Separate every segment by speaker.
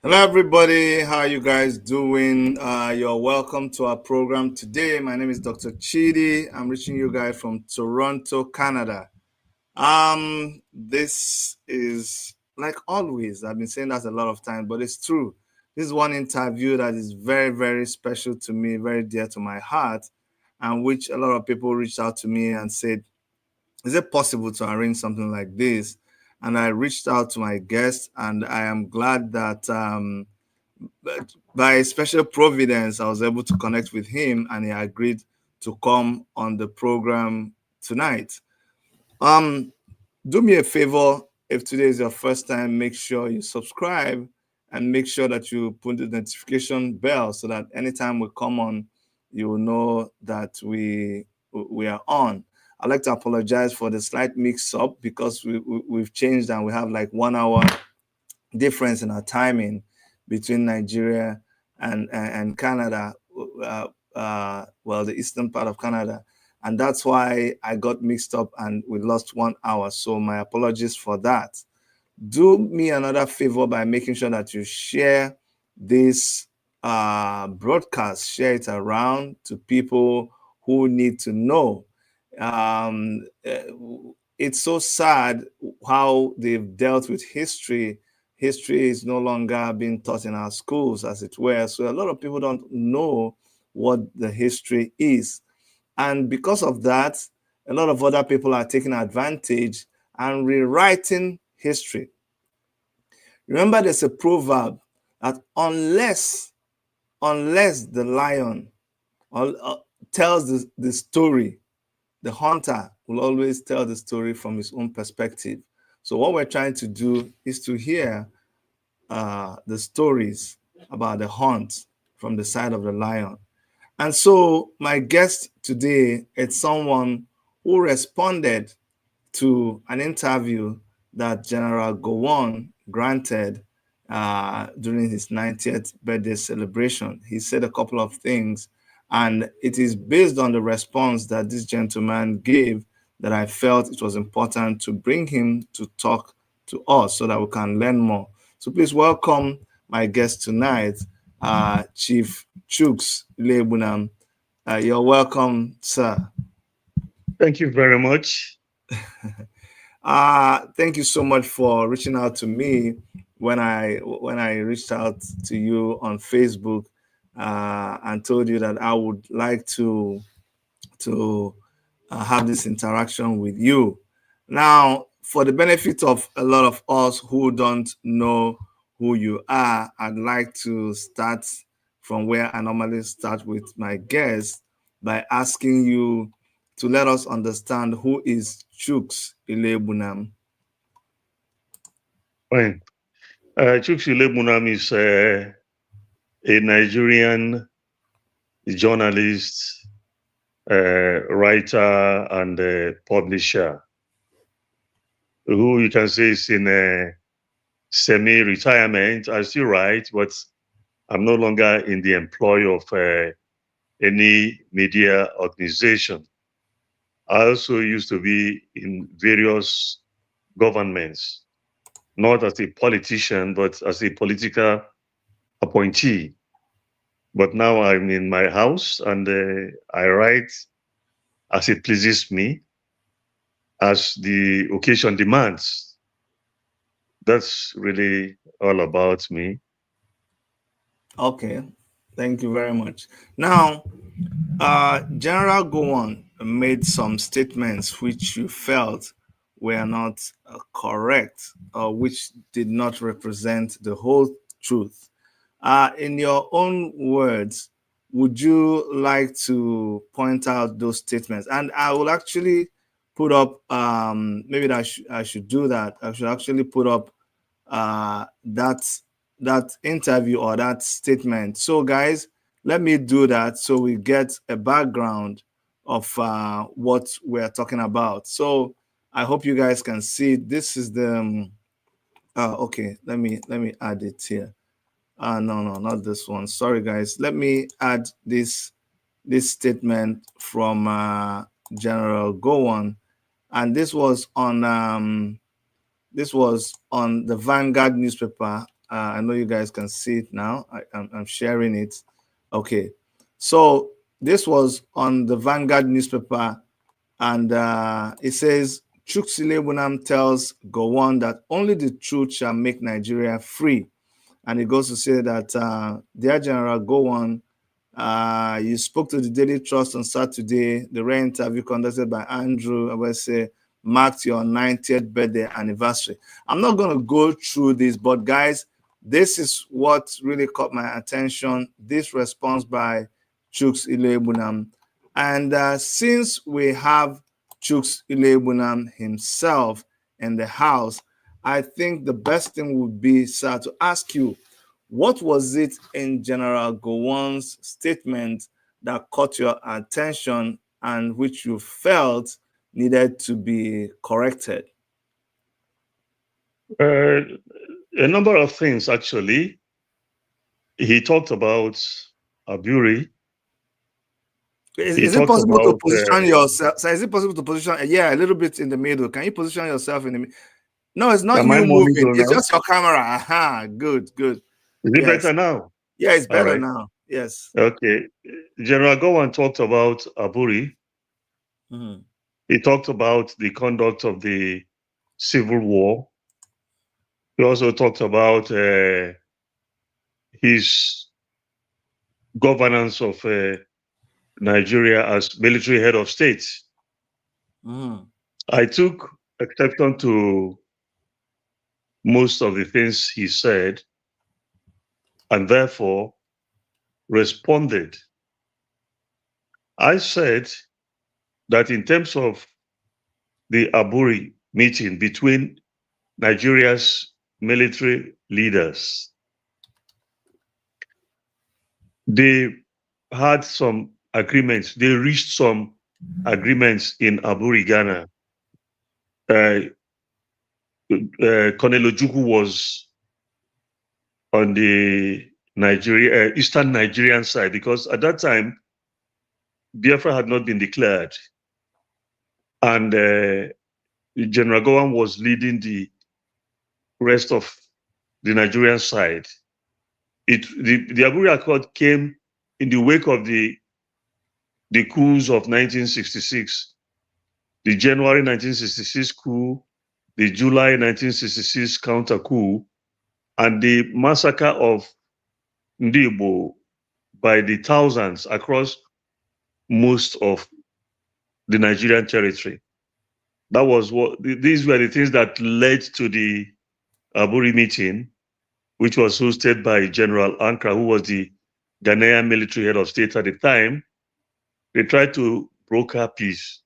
Speaker 1: Hello, everybody. How are you guys doing? You're welcome to our program today. My name is Dr. Chidi. I'm reaching you guys from Toronto, Canada. This is like always. I've been saying that a lot of times, but it's true. This is one interview that is very, very special to me, very dear to my heart, and which a lot of people reached out to me and said, "Is it possible to arrange something like this?" And I reached out to my guest, and I am glad that. But by special providence, I was able to connect with him and he agreed to come on the program tonight. Um, do me a favor, if today is your first time, make sure you subscribe and make sure that you put the notification bell so that anytime we come on, you will know that we are on. I'd like to apologize for the slight mix up because we've changed and we have like 1 hour difference in our timing between Nigeria and Canada, well, the eastern part of Canada. And that's why I got mixed up and we lost 1 hour. So my apologies for that. Do me another favor by making sure that you share this broadcast, share it around to people who need to know. It's so sad how they've dealt with history. History is no longer being taught in our schools, as it were. So a lot of people don't know what the history is. And because of that, a lot of other people are taking advantage and rewriting history. Remember, there's a proverb that unless the lion tells the story, the hunter will always tell the story from his own perspective. So what we're trying to do is to hear the stories about the hunt from the side of the lion. And so my guest today is someone who responded to an interview that General Gowon granted during his 90th birthday celebration. He said a couple of things, and it is based on the response that this gentleman gave that I felt it was important to bring him to talk to us so that we can learn more. So please welcome my guest tonight, Chief Chuks Lebunam. You're welcome, sir.
Speaker 2: Thank you very much.
Speaker 1: Thank you so much for reaching out to me when I reached out to you on Facebook and told you that I would like to have this interaction with you. Now, for the benefit of a lot of us who don't know who you are, I'd like to start from where I normally start with my guests by asking you to let us understand who is Chuks Ilebunam.
Speaker 2: Fine. Chukwushile Munam is a Nigerian journalist, writer, and publisher who you can say is in semi-retirement. I still write, but I'm no longer in the employ of any media organization. I also used to be in various governments, not as a politician, but as a political appointee. But now I'm in my house and I write as it pleases me, as the occasion demands. That's really all about me.
Speaker 1: Okay, thank you very much. Now, General Gowon made some statements which you felt were not correct or which did not represent the whole truth. In your own words, would you like to point out those statements? And I will actually put up, maybe I should do that. I should actually put up that interview or that statement. So, guys, let me do that so we get a background of what we're talking about. So, I hope you guys can see. This is the okay. Let me add it here. No, not this one. Sorry, guys. Let me add this statement from General Gowon, and this was on the Vanguard newspaper I know you guys can see it now. I'm sharing it. Okay. So this was on the Vanguard newspaper, and it says Chukwueze Bunam tells Gowon that only the truth shall make Nigeria free. And it goes to say that, dear General Gowon, you spoke to the Daily Trust on Saturday. The rare interview conducted by Andrew Awese marked your 90th birthday anniversary. I'm not going to go through this, but guys, this is what really caught my attention. This response by Chukwueze Bunam. And since we have Chukwueze Bunam himself in the house, I think the best thing would be, sir, to ask you, what was it in General Gowon's statement that caught your attention and which you felt needed to be corrected?
Speaker 2: A number of things, actually. He talked about Aburi.
Speaker 1: Is it possible to position yourself? So is it possible to position? Yeah, a little bit in the middle. Can you position yourself in the middle? No, it's not you moving. It's just your camera. Aha, good.
Speaker 2: Is it better now?
Speaker 1: Yeah, it's better now. Yes.
Speaker 2: Okay. General Gowon talked about Aburi. Mm-hmm. He talked about the conduct of the Civil War. He also talked about his governance of Nigeria as military head of state. Mm. I took exception to most of the things he said, and therefore responded. I said that in terms of the Aburi meeting between Nigeria's military leaders, they had some agreements. They reached some agreements in Aburi, Ghana. Colonel Ojukwu was on the Eastern Nigerian side, because at that time, Biafra had not been declared. And General Gowon was leading the rest of the Nigerian side. The Aburi Accord came in the wake of the coups of 1966, the January 1966 coup, the July 1966 counter coup, and the massacre of Ndigbo by the thousands across most of the Nigerian territory. That was these were the things that led to the Aburi meeting, which was hosted by General Ankara, who was the Ghanaian military head of state at the time. They tried to broker peace.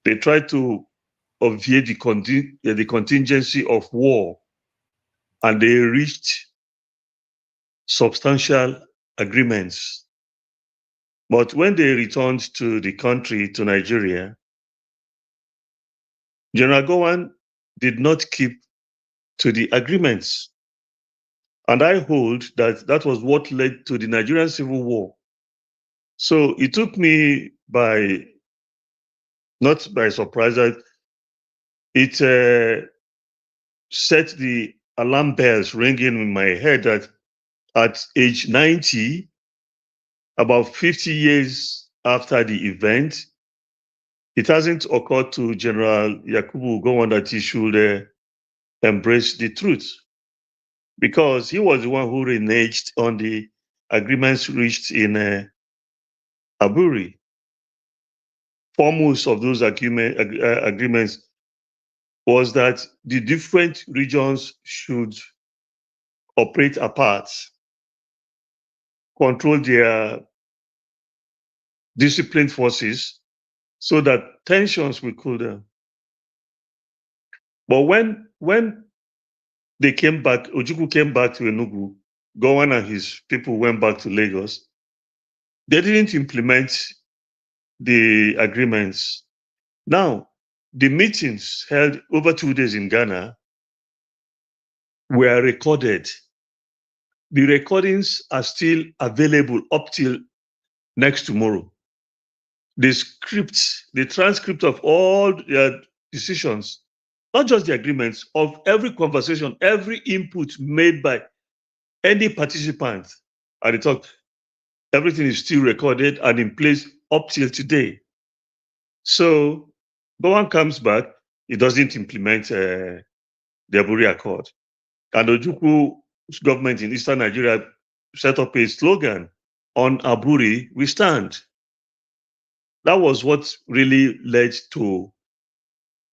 Speaker 2: They tried to obviate the contingency of war, and they reached substantial agreements. But when they returned to the country, to Nigeria, General Gowon did not keep to the agreements. And I hold that that was what led to the Nigerian Civil War. So it took me not by surprise, that it set the alarm bells ringing in my head that at age 90, about 50 years after the event, it hasn't occurred to General Yakubu Gowon that he should embrace the truth, because he was the one who reneged on the agreements reached in Aburi. Foremost of those agreements was that the different regions should operate apart, control their disciplined forces, so that tensions will cool down. But when they came back, Ojukwu came back to Enugu, Gowon and his people went back to Lagos, they didn't implement the agreements. Now, the meetings held over 2 days in Ghana were recorded. The recordings are still available up till next tomorrow. The transcript of all their decisions, not just the agreements, of every conversation, every input made by Any participant at the talk, everything is still recorded and in place up till today. So Gowon comes back, he doesn't implement the Aburi Accord. And Ojukwu's government in Eastern Nigeria set up a slogan, on Aburi, we stand. That was what really led to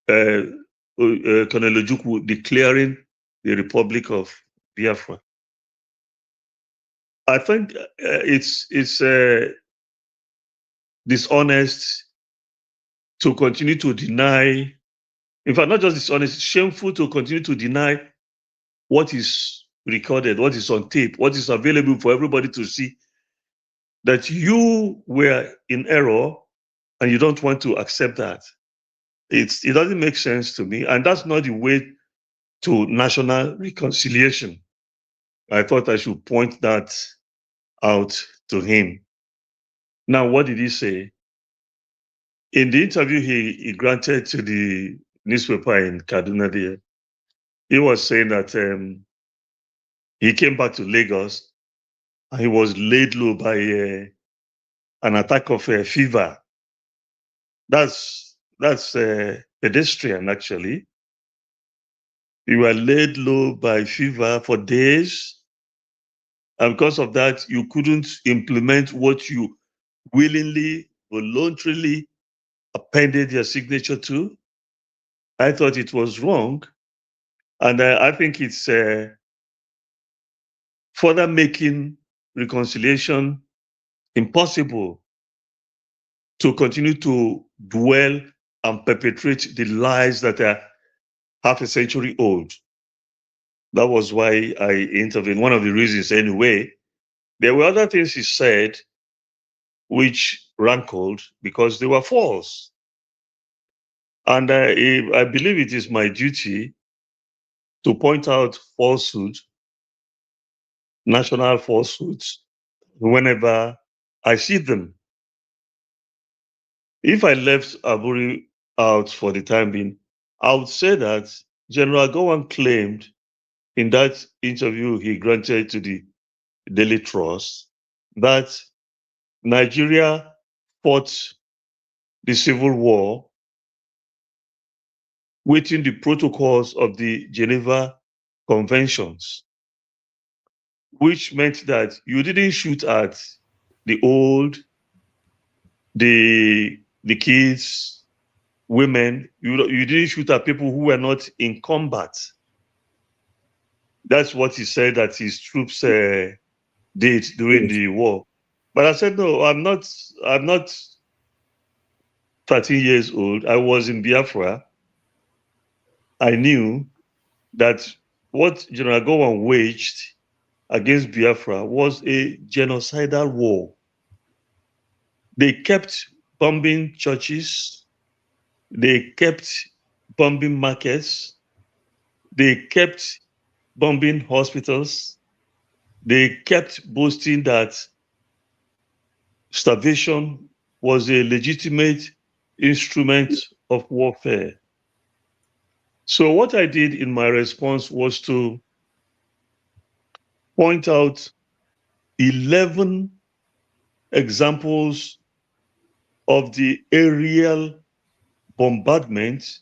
Speaker 2: Colonel Ojukwu declaring the Republic of Biafra. I think it's dishonest to continue to deny. In fact, not just dishonest, it's shameful to continue to deny what is recorded, what is on tape, what is available for everybody to see. That you were in error and you don't want to accept that. It doesn't make sense to me, and that's not the way to national reconciliation. I thought I should point that out to him. Now, what did he say? In the interview he granted to the newspaper in Kaduna there, he was saying that he came back to Lagos and he was laid low by an attack of fever. That's pedestrian, actually. You were laid low by fever for days. And because of that, you couldn't implement what you willingly, voluntarily appended your signature to. I thought it was wrong. And I think it's further making reconciliation impossible to continue to dwell and perpetrate the lies that are half a century old. That was why I intervened. One of the reasons, anyway. There were other things he said which rankled because they were false. And I believe it is my duty to point out falsehood, national falsehoods, whenever I see them. If I left Aburi out for the time being, I would say that General Gowon claimed in that interview he granted to the Daily Trust that Nigeria fought the Civil War within the protocols of the Geneva Conventions, which meant that you didn't shoot at the old, the kids, women. You didn't shoot at people who were not in combat. That's what he said that his troops did during
Speaker 1: Yes.
Speaker 2: the war. But I said, no, I'm not. I'm not 13 years old. I was in Biafra. I knew that what General Gowon waged against Biafra was a genocidal war. They kept bombing churches. They kept bombing markets. They kept bombing hospitals. They kept boasting that starvation was a legitimate instrument of warfare. So, what I did in my response was to point out 11 examples of the aerial bombardment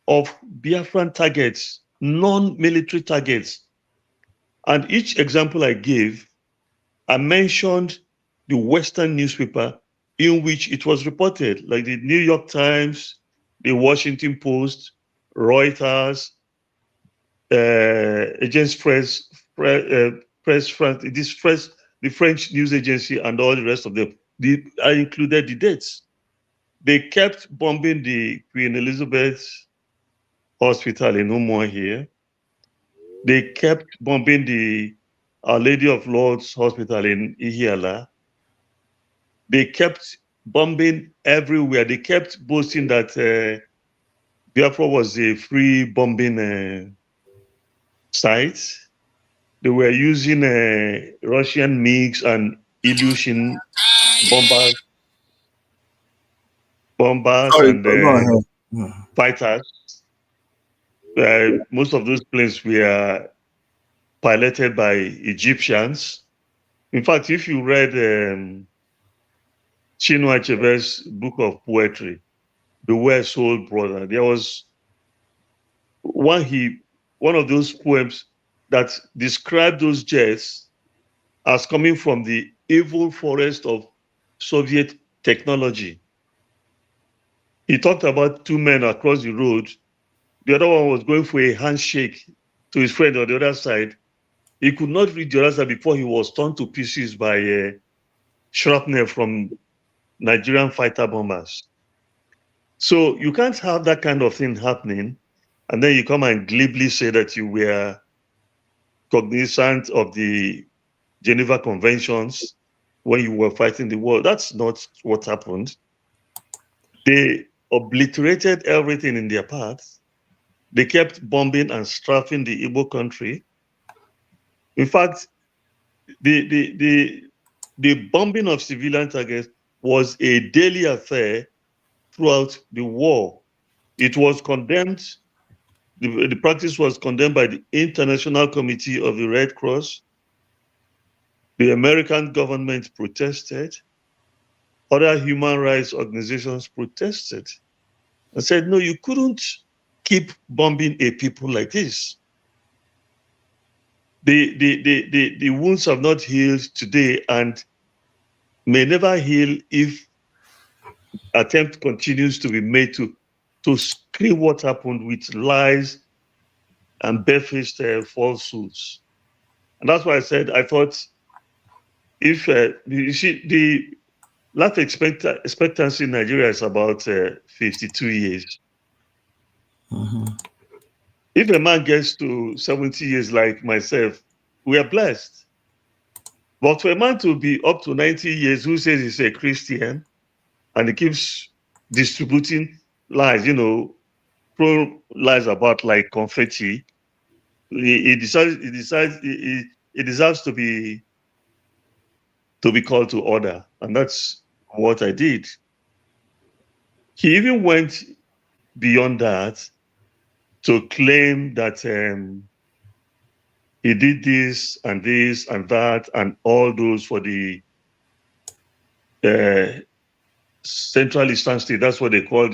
Speaker 2: of Biafran targets, non-military targets. And each example I gave, I mentioned the Western newspaper in which it was reported, like the New York Times, the Washington Post, Reuters, Agence Press France, the French news agency, and all the rest of them. I included the dates. They kept bombing the Queen Elizabeth Hospital in Umoa here. They kept bombing the Our Lady of Lords Hospital in Ihiala. They kept bombing everywhere. They kept boasting that Biafra was a free bombing site. They were using Russian MiGs and Ilyushin bombers,
Speaker 1: Sorry,
Speaker 2: and
Speaker 1: go ahead.
Speaker 2: fighters. Most of those planes were piloted by Egyptians. In fact, if you read Chinua Achebe's book of poetry, The West Soul Brother, there was one of those poems that described those jets as coming from the evil forest of Soviet technology. He talked about two men across the road. The other one was going for a handshake to his friend on the other side. He could not reach the other side before he was torn to pieces by shrapnel from Nigerian fighter bombers. So you can't have that kind of thing happening, and then you come and glibly say that you were cognizant of the Geneva Conventions when you were fighting the war. That's not what happened. They obliterated everything in their path. They kept bombing and strafing the Igbo country. In fact, the bombing of civilian targets was a daily affair throughout the war. It was condemned. The practice was condemned by the International Committee of the Red Cross. The American government protested. Other human rights organizations protested and said, no, you couldn't keep bombing a people like this. The wounds have not healed today and may never heal if attempt continues to be made to screen what happened with lies and barefaced falsehoods. And that's why I said, I thought if, you see, the life expectancy in Nigeria is about 52 years.
Speaker 1: Mm-hmm.
Speaker 2: If a man gets to 70 years like myself, we are blessed. But for a man to be up to 90 years who says he's a Christian and he keeps distributing lies, throw lies about like confetti, he deserves to be called to order. And that's what I did. He even went beyond that to claim that he did this and that and all those for the Central Eastern State. That's what they call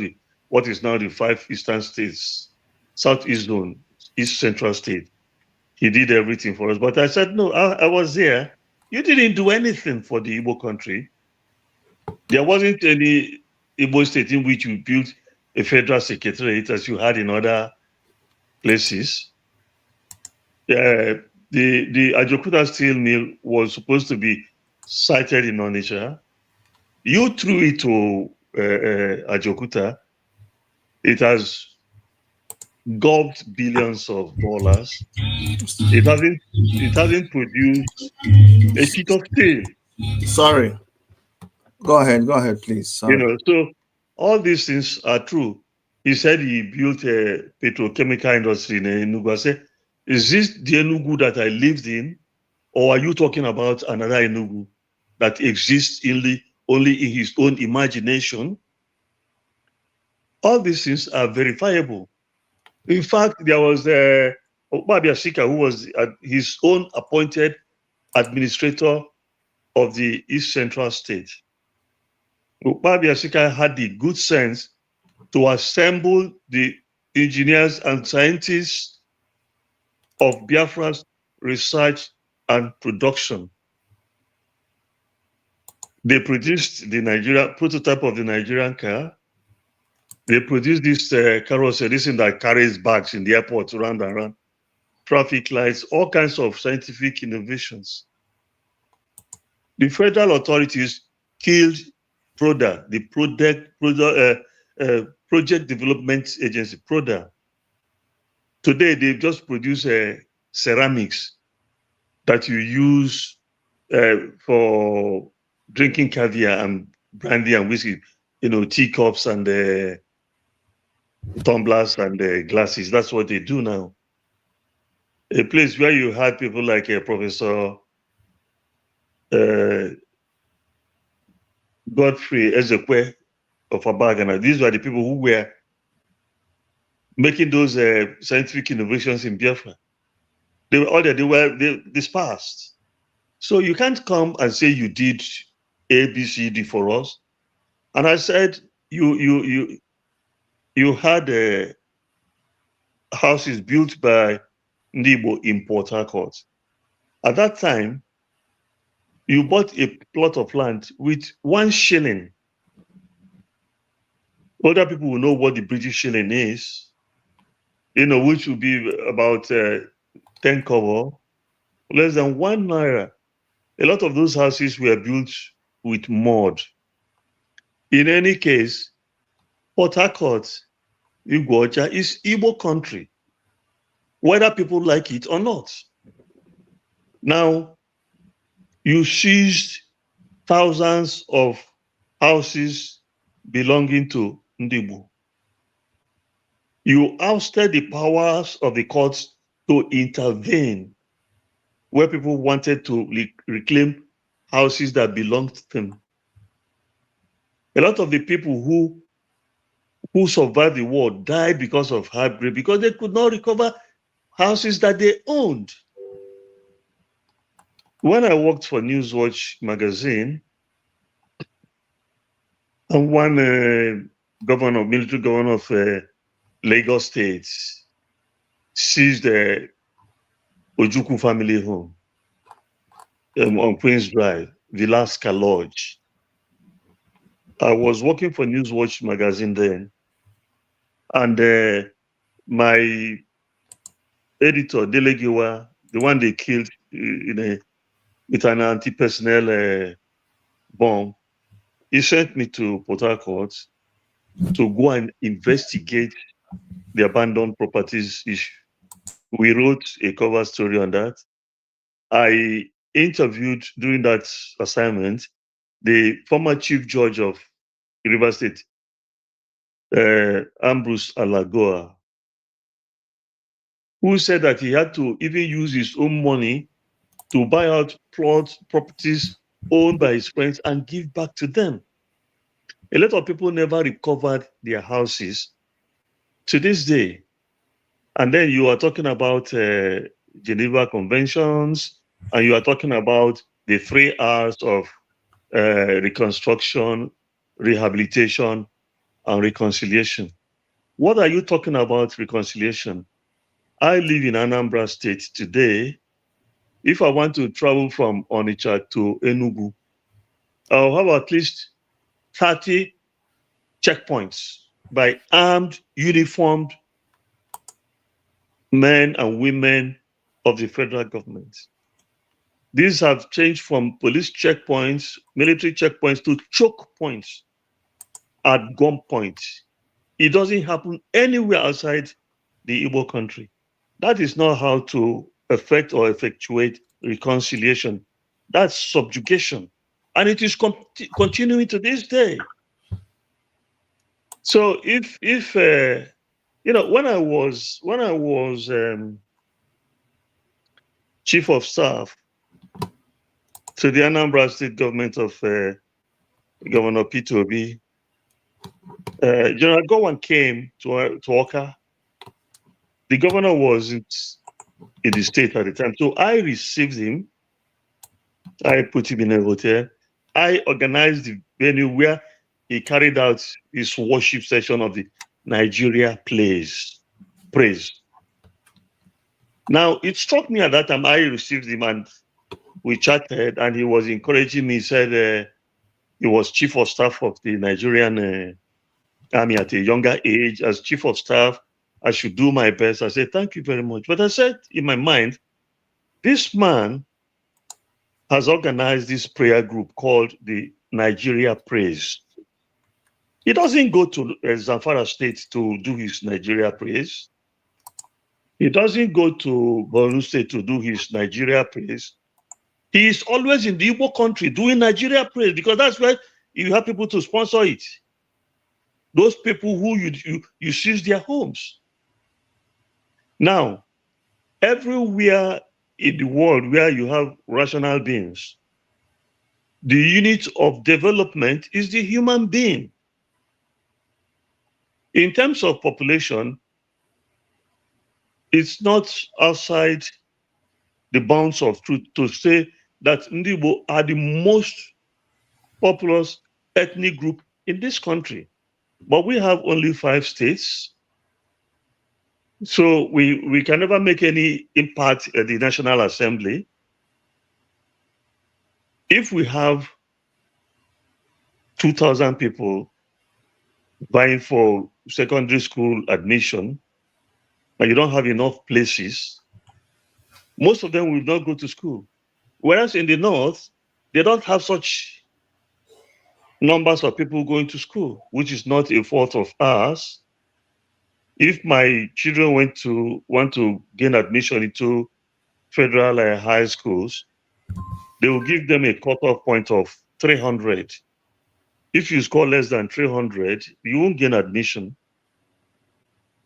Speaker 2: what is now the 5 Eastern States, Southeast Zone, East Central State. He did everything for us. But I said, no, I was there. You didn't do anything for the Igbo country. There wasn't any Igbo state in which you built a federal secretariat as you had in other places. The Ajokuta steel mill was supposed to be sited in Onitsha. You threw it to Ajokuta. It has gulped billions of dollars. It hasn't produced a sheet of steel.
Speaker 1: Sorry. Go ahead, please. Sorry.
Speaker 2: So all these things are true. He said he built a petrochemical industry in Enugu. I said, is this the Enugu that I lived in? Or are you talking about another Enugu that exists only in his own imagination? All these things are verifiable. In fact, there was Okpabia Shika, who was his own appointed administrator of the East Central State. Okpabia Shika had the good sense to assemble the engineers and scientists of Biafra's research and production. They produced the prototype of the Nigerian car. They produced this carousel, this thing that carries bags in the airport round and round, traffic lights, all kinds of scientific innovations. The federal authorities killed PRODA, the Project Development Agency, PRODA. Today, they've just produced ceramics that you use for drinking caviar and brandy and whiskey, teacups and tumblers and glasses. That's what they do now. A place where you had people like Professor Godfrey Ezekwe of Abagana. These were the people who were making those scientific innovations in Biafra. They were all there. They dispersed. So you can't come and say you did A, B, C, D for us. And I said, you had houses built by Ndigbo in Port Harcourt. At that time, you bought a plot of land with 1 shilling. Other people will know what the British shilling is, which will be about 10 kobo, less than 1 naira. A lot of those houses were built with mud. In any case, Port Harcourt, Iguacha, is Igbo country, whether people like it or not. Now, you seized thousands of houses belonging to Ndigbo. You ousted the powers of the courts to intervene where people wanted to reclaim houses that belonged to them. A lot of the people who survived the war died because of heartbreak, because they could not recover houses that they owned. When I worked for Newswatch magazine, and one military governor of Lagos State seized the Ojukwu family home on Queen's Drive, Vilaska Lodge. I was working for Newswatch magazine then, and my editor, Delegiwa, the one they killed with an anti-personnel bomb, he sent me to Port Harcourt to go and investigate the abandoned properties issue. We wrote a cover story on that. I interviewed during that assignment the former chief judge of River State, Ambrose Alagoa, who said that he had to even use his own money to buy out properties owned by his friends and give back to them. A lot of people never recovered their houses to this day. And then you are talking about Geneva Conventions, and you are talking about the 3 R's of reconstruction, rehabilitation, and reconciliation. What are you talking about reconciliation? I live in Anambra State today. If I want to travel from Onitsha to Enugu, I'll have at least 30 checkpoints by armed, uniformed men and women of the federal government. These have changed from police checkpoints, military checkpoints, to choke points at gunpoint. It doesn't happen anywhere outside the Igbo country. That is not how to effect or effectuate reconciliation. That's subjugation. And it is continuing to this day. So when I was chief of staff to the Anambra State government of Governor Peter Obi, General Gowon came to Oka. The governor wasn't in the state at the time, so I received him. I put him in a hotel. I organized the venue where he carried out his worship session of the Nigeria praise. Now, it struck me at that time. I received him and we chatted, and he was encouraging me. He said he was chief of staff of the Nigerian army at a younger age. As chief of staff, I should do my best. I said, thank you very much. But I said in my mind, this man has organized this prayer group called the Nigeria Praise. He doesn't go to Zamfara State to do his Nigeria Praise. He doesn't go to Borno State to do his Nigeria Praise. He is always in the Igbo country doing Nigeria Praise, because that's where you have people to sponsor it. Those people who you seize their homes. Now, everywhere in the world where you have rational beings, the unit of development is the human being. In terms of population, it's not outside the bounds of truth to say that Ndigbo are the most populous ethnic group in this country. But we have only 5 states. So we can never make any impact at the National Assembly. If we have 2,000 people vying for secondary school admission, and you don't have enough places, most of them will not go to school. Whereas in the North, they don't have such numbers of people going to school, which is not a fault of ours. If my children want to gain admission into federal high schools, they will give them a cutoff point of 300. If you score less than 300, you won't gain admission.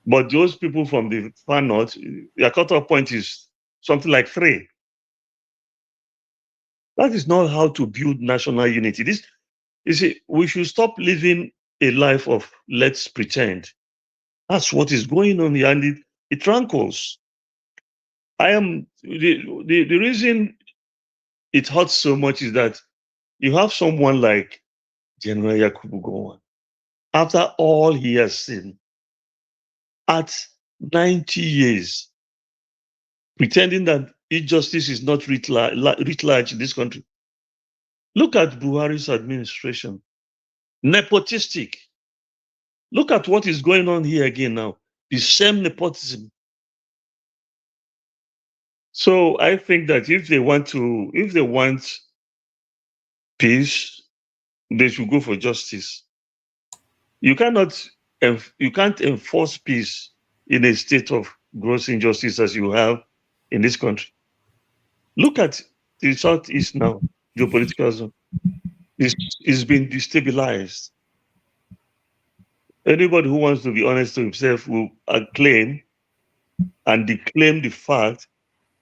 Speaker 2: But those people from the far north, their cutoff point is something like 3. That is not how to build national unity. This, you see, we should stop living a life of let's pretend. That's what is going on here, and it rankles. I am the reason it hurts so much is that you have someone like General Yakubu Gowon, after all he has seen, at 90 years, pretending that injustice is not writ large in this country. Look at Buhari's administration, nepotistic. Look at what is going on here again now, the same nepotism. So I think that if they want peace, they should go for justice. You can't enforce peace in a state of gross injustice as you have in this country. Look at the southeast now, geopolitical zone. It's been destabilized. Anybody who wants to be honest to himself will claim and declaim the fact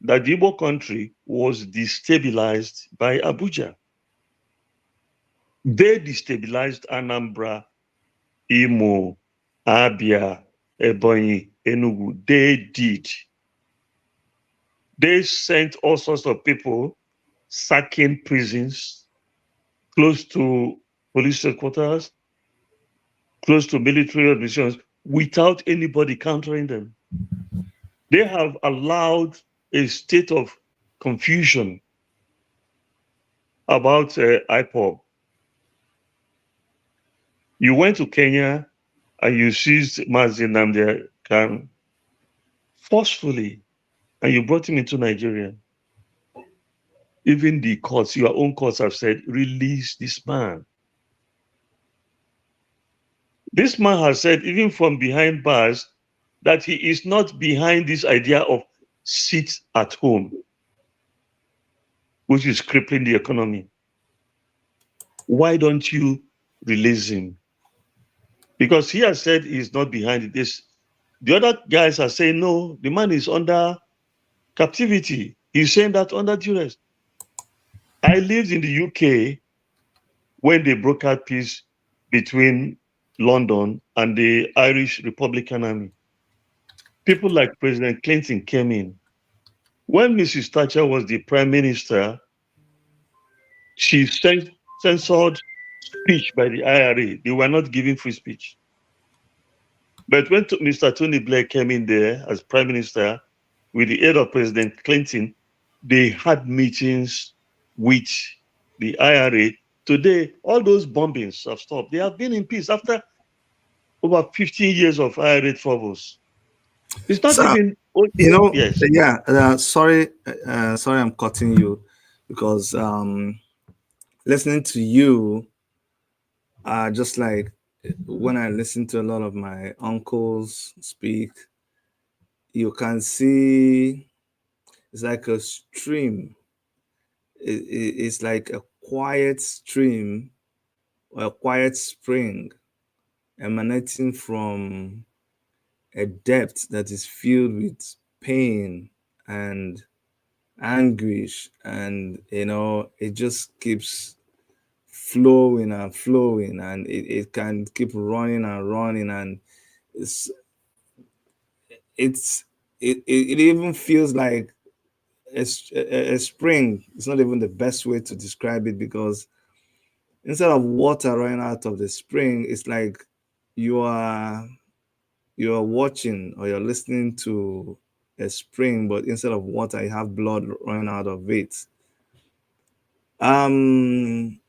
Speaker 2: that the Igbo country was destabilized by Abuja. They destabilized Anambra, Imo, Abia, Ebonyi, Enugu. They did. They sent all sorts of people sacking prisons close to police headquarters, close to military admissions, without anybody countering them. They have allowed a state of confusion about IPOB. You went to Kenya and you seized Mazi Nnamdi Kanu forcefully, and you brought him into Nigeria. Even the courts, your own courts have said, release this man. This man has said, even from behind bars, that he is not behind this idea of sit at home, which is crippling the economy. Why don't you release him? Because he has said he's not behind this. The other guys are saying, no, the man is under captivity. He's saying that under duress. I lived in the UK when they brokered peace between London and the Irish Republican Army. People like President Clinton came in. When Mrs. Thatcher was the prime minister, she censored speech by the IRA. They were not giving free speech. But when Mr. Tony Blair came in there as prime minister, with the aid of President Clinton, they had meetings with the IRA. Today, all those bombings have stopped. They have been in peace after over 15 years of IRA troubles. It's not
Speaker 1: So,
Speaker 2: even, yes.
Speaker 1: yeah, sorry, I'm cutting you because listening to you, just like when I listen to a lot of my uncles speak, you can see it's like a stream. It's like a quiet stream or a quiet spring emanating from a depth that is filled with pain and anguish, and it just keeps flowing and flowing, and it can keep running and running, and it's it's it even feels like a spring is not even the best way to describe it, because instead of water running out of the spring, it's like you are you are watching or you're listening to a spring, but instead of water, you have blood running out of it. Um,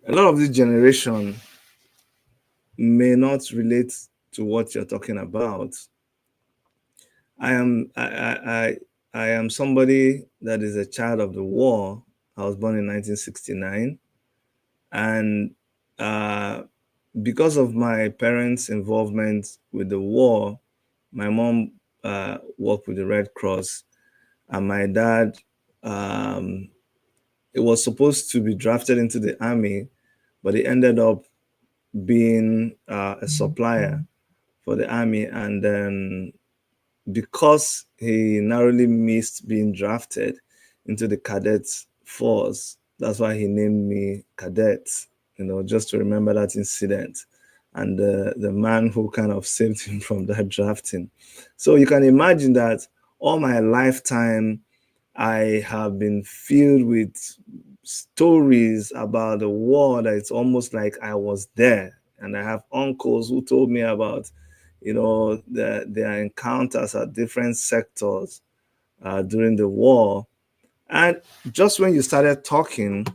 Speaker 1: a lot of this generation may not relate to what you're talking about. I am I am somebody that is a child of the war. I was born in 1969, and uh, because of my parents' involvement with the war, my mom worked with the Red Cross, and my dad, um, it was supposed to be drafted into the army, but he ended up being a supplier for the army, and then because he narrowly missed being drafted into the cadets force, that's why he named me Cadet, just to remember that incident and the man who kind of saved him from that drafting. So you can imagine that all my lifetime, I have been filled with stories about the war that it's almost like I was there. And I have uncles who told me about, their encounters at different sectors during the war. And just when you started talking,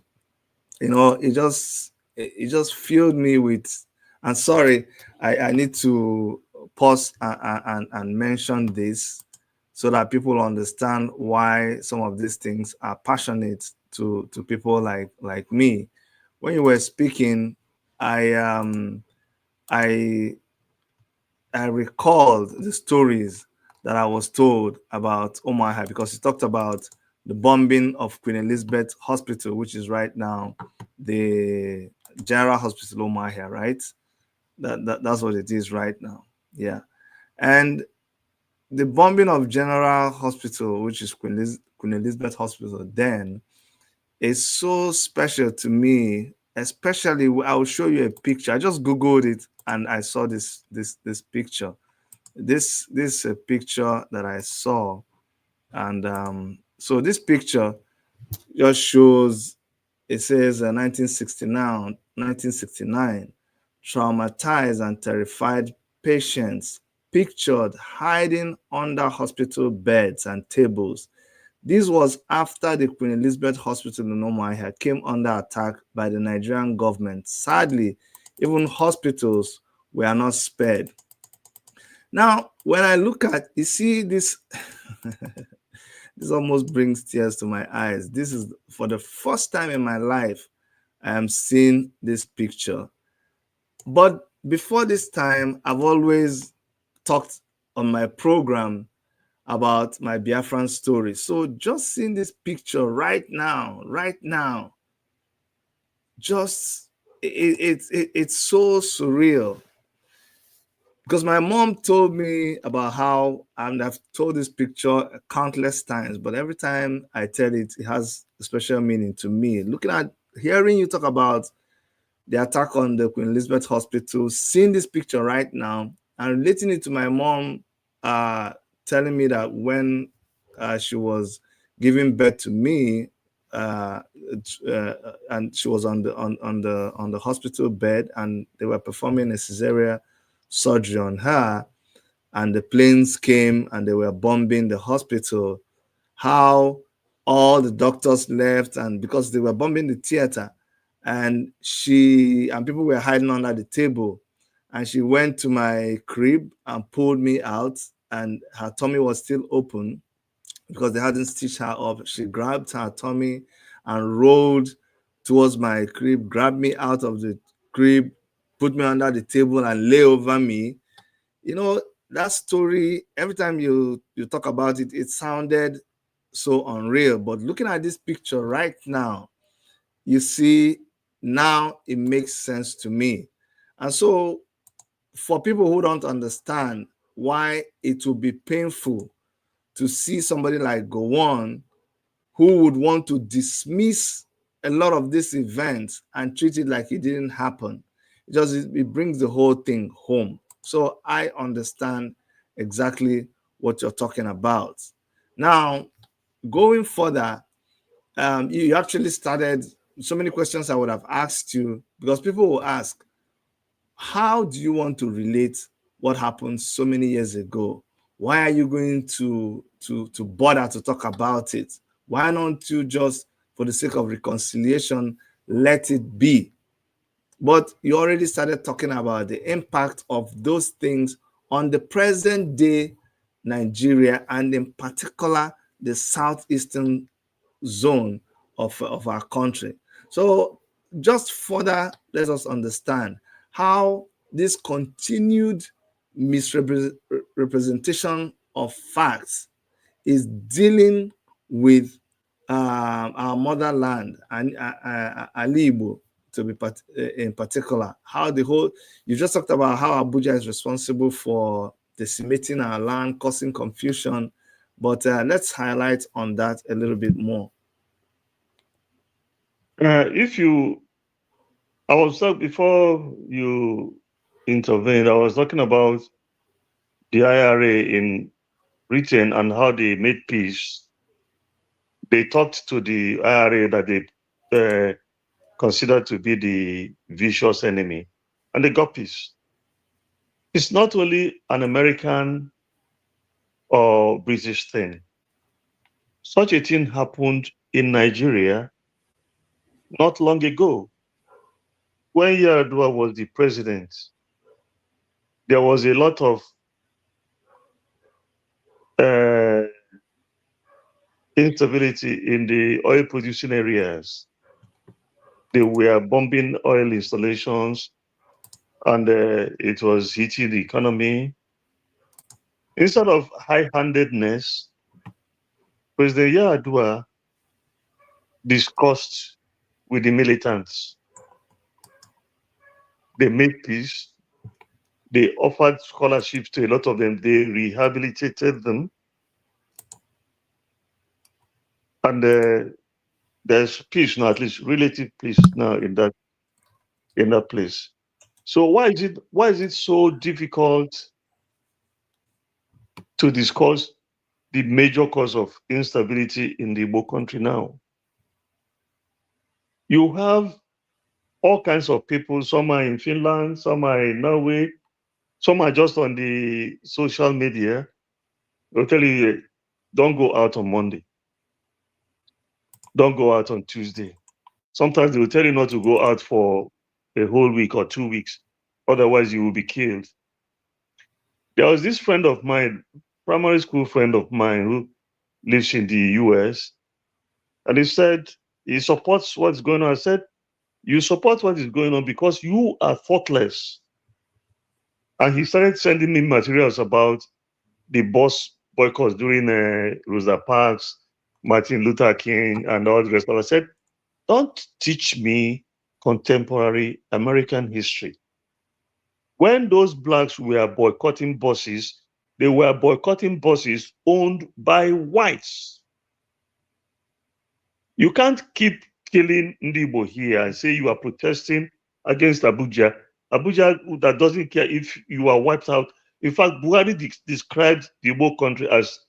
Speaker 1: it just filled me with. And sorry, I need to pause and mention this so that people understand why some of these things are passionate to people like me. When you were speaking, I I recalled the stories that I was told about Omaha, because he talked about the bombing of Queen Elizabeth Hospital, which is right now the General Hospital Omaha, right? That's what it is right now. Yeah. And the bombing of General Hospital, which is Queen Elizabeth Hospital, then is so special to me. Especially, I'll show you a picture. I just googled it and I saw this picture. This is a picture that I saw, and so this picture just shows. It says 1969, traumatized and terrified patients pictured hiding under hospital beds and tables. This was after the Queen Elizabeth Hospital in Umuahia came under attack by the Nigerian government. Sadly, even hospitals were not spared. Now, when I look at, you see this, this almost brings tears to my eyes. This is for the first time in my life I am seeing this picture. But before this time, I've always talked on my program about my Biafran story. So just seeing this picture right now, just it's so surreal, because my mom told me about how, and I've told this picture countless times, but every time I tell it, it has a special meaning to me. Hearing you talk about the attack on the Queen Elizabeth Hospital, seeing this picture right now, and relating it to my mom uh, telling me that when she was giving birth to me, uh, and she was on the hospital bed, and they were performing a cesarean surgery on her, and the planes came and they were bombing the hospital. How all the doctors left, and because they were bombing the theater, and people were hiding under the table, and she went to my crib and pulled me out, and her tummy was still open because they hadn't stitched her up. She grabbed her tummy and rolled towards my crib, grabbed me out of the crib, put me under the table and lay over me. That story, every time you talk about it, it sounded so unreal. But looking at this picture right now, you see, now it makes sense to me. And so, for people who don't understand why it will be painful to see somebody like Gowon, who would want to dismiss a lot of these events and treat it like it didn't happen, it brings the whole thing home. So I understand exactly what you're talking about. Now, going further, you actually started so many questions I would have asked you, because people will ask, how do you want to relate what happened so many years ago? Why are you going to bother to talk about it? Why don't you just, for the sake of reconciliation, let it be? But you already started talking about the impact of those things on the present day Nigeria, and in particular the southeastern zone of our country. So just further let us understand how this continued misrepresentation of facts is dealing with our motherland and Ndigbo, to be in particular. How the whole, you just talked about how Abuja is responsible for decimating our land, causing confusion, but let's highlight on that a little bit more.
Speaker 2: If you, I was before you intervened, I was talking about the IRA in Britain and how they made peace. They talked to the IRA that they considered to be the vicious enemy, and they got peace. It's not only an American or British thing. Such a thing happened in Nigeria not long ago. When Yar'Adua was the president, there was a lot of uh, instability in the oil producing areas. They were bombing oil installations, and it was hitting the economy. Instead of high-handedness, President Yar'Adua discussed with the militants. They made peace. They offered scholarships to a lot of them. They rehabilitated them. And there's peace now, at least relative peace now in that place. So why is it so difficult to discuss the major cause of instability in the Igbo country now? You have all kinds of people. Some are in Finland, some are in Norway, some are just on the social media. They'll tell you, don't go out on Monday. Don't go out on Tuesday. Sometimes they will tell you not to go out for a whole week or 2 weeks. Otherwise, you will be killed. There was this friend of mine, primary school friend of mine, who lives in the US, and he said he supports what's going on. I said, you support what is going on because you are thoughtless. And he started sending me materials about the bus boycotts during Rosa Parks, Martin Luther King, and all the rest. But I said, don't teach me contemporary American history. When those blacks were boycotting buses, they were boycotting buses owned by whites. You can't keep killing Ndigbo here and say you are protesting against Abuja. Abuja that doesn't care if you are wiped out. In fact, Buhari described the Igbo country as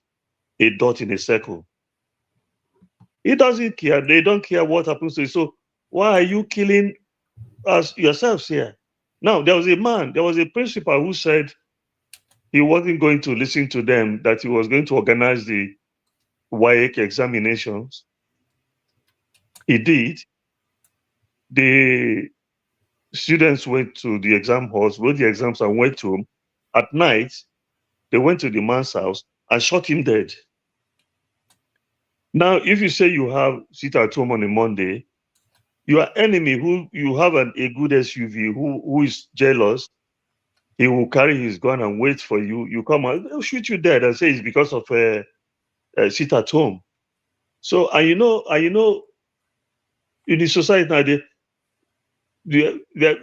Speaker 2: a dot in a circle. He doesn't care. They don't care what happens to you. So why are you killing us yourselves here? Now, there was a principal who said he wasn't going to listen to them, that he was going to organize the WAEC examinations. He did. The students went to the exam halls, wrote the exams, and went home. At night, they went to the man's house and shot him dead. Now, if you say you have sit at home on a Monday, your enemy, who you have a good SUV, who is jealous, he will carry his gun and wait for you. You come out, they'll shoot you dead and say it's because of sit at home. So, and you know, in the society now, the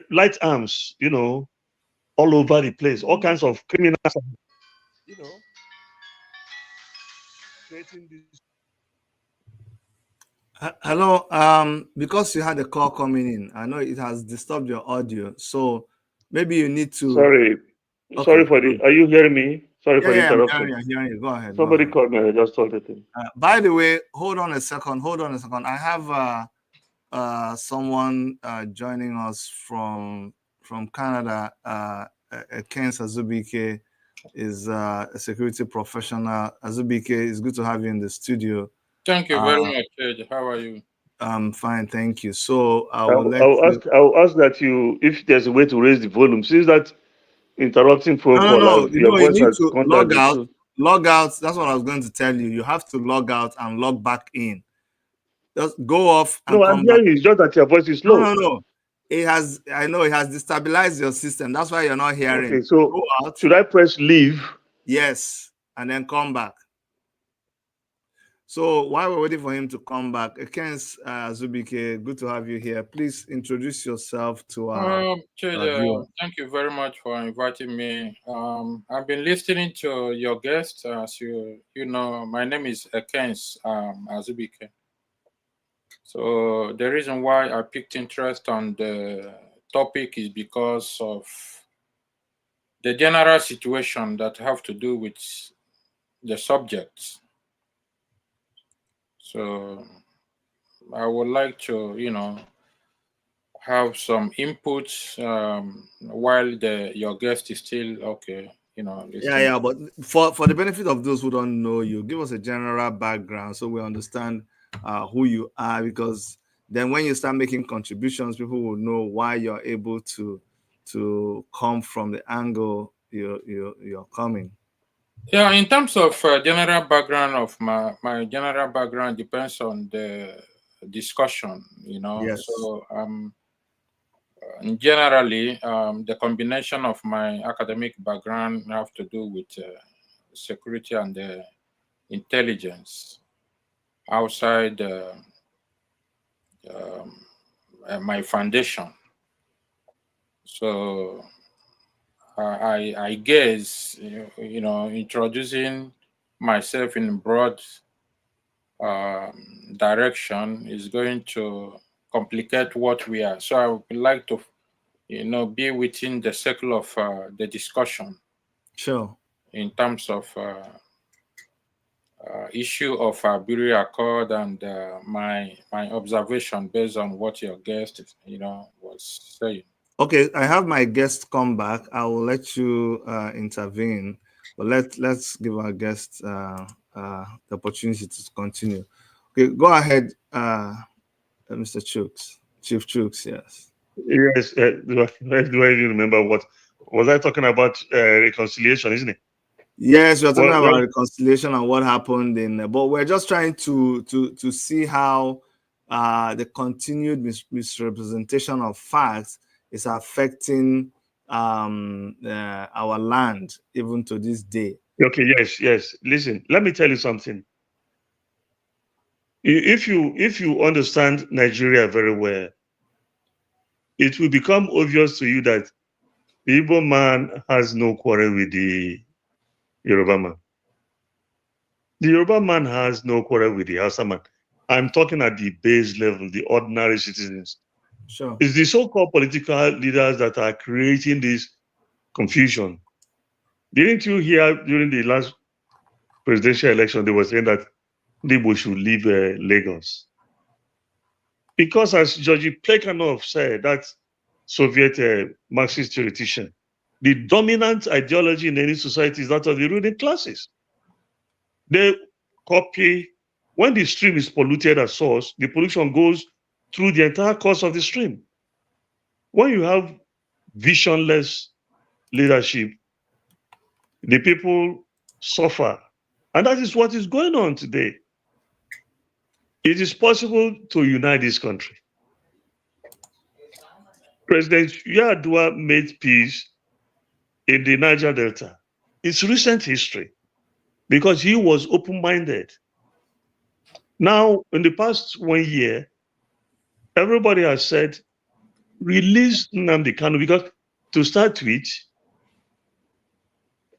Speaker 2: light arms, all over the place, all kinds of criminals, you know, creating this.
Speaker 1: Hello, because you had a call coming in, I know it has disturbed your audio, so maybe you need to.
Speaker 2: Sorry
Speaker 1: Okay,
Speaker 2: for the. Are you hearing me? Sorry
Speaker 1: Yeah,
Speaker 2: for the
Speaker 1: yeah, I'm hearing
Speaker 2: interruption.
Speaker 1: you. I'm hearing you. Go ahead. Go
Speaker 2: Somebody
Speaker 1: ahead.
Speaker 2: called me and I just told it.
Speaker 1: By the way, hold on a second. Hold on a second. I have someone joining us from Canada. Ken Azubike is a security professional. Azubike, it's good to have you in the studio.
Speaker 3: Thank you very
Speaker 1: Uh,
Speaker 3: much, Ed. How are you?
Speaker 1: I'm fine, thank you. So I will
Speaker 2: I'll,
Speaker 1: let
Speaker 2: I'll
Speaker 1: you.
Speaker 2: ask. I'll ask that you, if there's a way to raise the volume, since that interrupting phone
Speaker 1: No, no,
Speaker 2: call,
Speaker 1: no.
Speaker 2: has, your
Speaker 1: You
Speaker 2: voice
Speaker 1: need
Speaker 2: has
Speaker 1: to
Speaker 2: gone down
Speaker 1: log
Speaker 2: the
Speaker 1: out.
Speaker 2: tone.
Speaker 1: Log out. That's what I was going to tell you. You have to log out and log back in. Just go off and
Speaker 2: No, I'm
Speaker 1: come back.
Speaker 2: hearing you. It's just that your voice is
Speaker 1: No,
Speaker 2: low.
Speaker 1: no, no. It has. I know it has destabilized your system. That's why you're not hearing.
Speaker 2: Okay, so
Speaker 1: Go out.
Speaker 2: should I press leave?
Speaker 1: Yes, and then come back. So while we're waiting for him to come back, Ekens Zubike, good to have you here. Please introduce yourself to our
Speaker 3: Chidi,
Speaker 1: viewers.
Speaker 3: thank you very much for inviting me. I've been listening to your guest. As you know, my name is Ekens Azubike. So the reason why I picked interest on the topic is because of the general situation that have to do with the subjects. So I would like to, have some inputs while your guest is still okay,
Speaker 1: Yeah,
Speaker 3: listening.
Speaker 1: yeah. But for the benefit of those who don't know you, give us a general background so we understand who you are. Because then when you start making contributions, people will know why you're able to come from the angle you're coming.
Speaker 3: Yeah, in terms of general background of my general background depends on the discussion,
Speaker 1: Yes.
Speaker 3: So generally, the combination of my academic background have to do with security and intelligence outside um, my foundation. So I guess introducing myself in broad direction is going to complicate what we are. So I would like to be within the circle of the discussion
Speaker 1: Sure.
Speaker 3: in terms of issue of Aburi Accord and my observation based on what your guest was saying.
Speaker 1: Okay, I have my guest come back. I will let you intervene, but let's give our guest the opportunity to continue. Okay, go ahead, Mr. Chooks, Chief Chooks. Yes.
Speaker 2: Yes. Do I even remember what was I talking about? Reconciliation, isn't it?
Speaker 1: Yes, we're talking
Speaker 2: Well,
Speaker 1: about reconciliation and what happened but we're just trying to see how the continued misrepresentation of facts is affecting our land even to this day.
Speaker 2: okay. Yes. Yes. Listen. Let me tell you something. If you understand Nigeria very well, it will become obvious to you that the Igbo man has no quarrel with the Yoruba man. The Yoruba man has no quarrel with the Hausa man. I'm talking at the base level, the ordinary citizens.
Speaker 1: Sure.
Speaker 2: It's the so-called political leaders that are creating this confusion. Didn't you hear during the last presidential election, they were saying that Ndigbo should leave Lagos? Because as Georgi Plekhanov said, that Soviet Marxist theoretician, the dominant ideology in any society is that of the ruling classes. They copy, when the stream is polluted at source, the pollution goes through the entire course of the stream. When you have visionless leadership, the people suffer. And that is what is going on today. It is possible to unite this country. President Yar'Adua made peace in the Niger Delta. It's recent history because he was open-minded. Now, in the past 1 year, everybody has said, release Nnamdi Kanu, because to start with,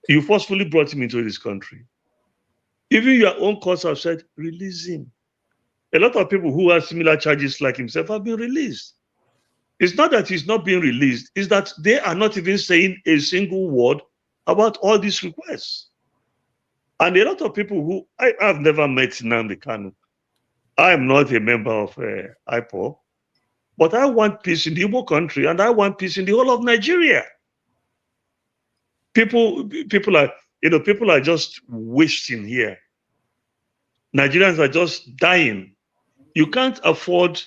Speaker 2: you forcefully brought him into this country. Even your own courts have said, release him. A lot of people who have similar charges like himself have been released. It's not that he's not being released, it's that they are not even saying a single word about all these requests. And a lot of people who I've never met Nnamdi Kanu. I am not a member of IPOB, but I want peace in the Igbo country, and I want peace in the whole of Nigeria. People are just wasting here. Nigerians are just dying. You can't afford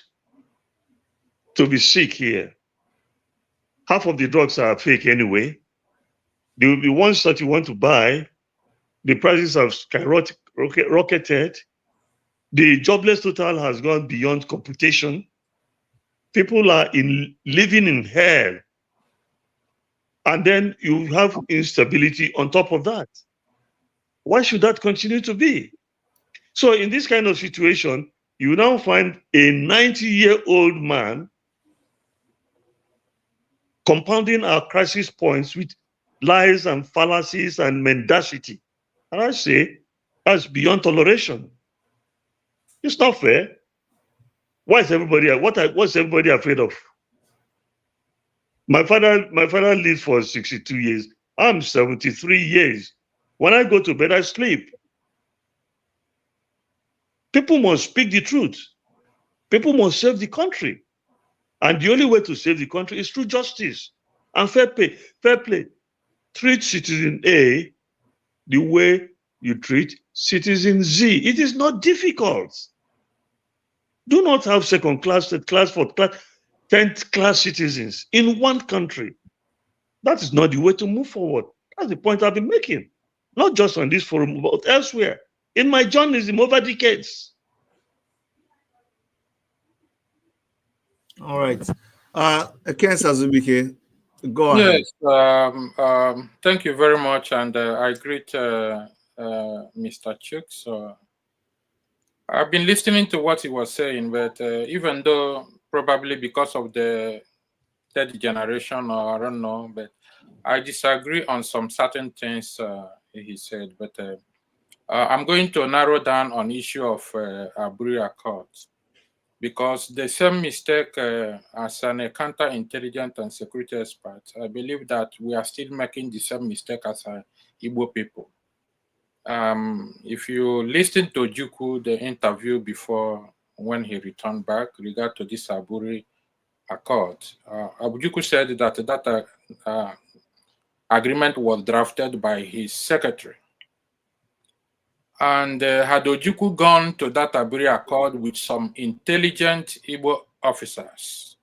Speaker 2: to be sick here. Half of the drugs are fake anyway. The ones that you want to buy, the prices have rocketed. The jobless total has gone beyond computation. People are living in hell. And then you have instability on top of that. Why should that continue to be? So in this kind of situation, you now find a 90-year-old man compounding our crisis points with lies and fallacies and mendacity. And I say, that's beyond toleration. It's not fair. What's everybody afraid of? My father lived for 62 years. I'm 73 years. When I go to bed, I sleep. People must speak the truth. People must save the country. And the only way to save the country is through justice and fair play. Fair play. Treat citizen A the way you treat citizen Z. It is not difficult. Do not have second class, third class, fourth class, 10th class citizens in one country. That is not the way to move forward. That's the point I've been making. Not just on this forum, but elsewhere. In my journalism over decades.
Speaker 1: All right. Ken Sazubike, go ahead.
Speaker 3: Yes, thank you very much, and I greet Mr. Chuk. So I've been listening to what he was saying, but even though probably because of the third generation, or I don't know, but I disagree on some certain things he said. But I'm going to narrow down on issue of Aburi Accords, because the same mistake as an counterintelligence and security expert, I believe that we are still making the same mistake as Igbo people. If you listen to Juku, the interview before when he returned back regard to this Aburi Accord, Juku said that that agreement was drafted by his secretary. And had Ojukwu gone to that Aburi Accord with some intelligent Igbo officers,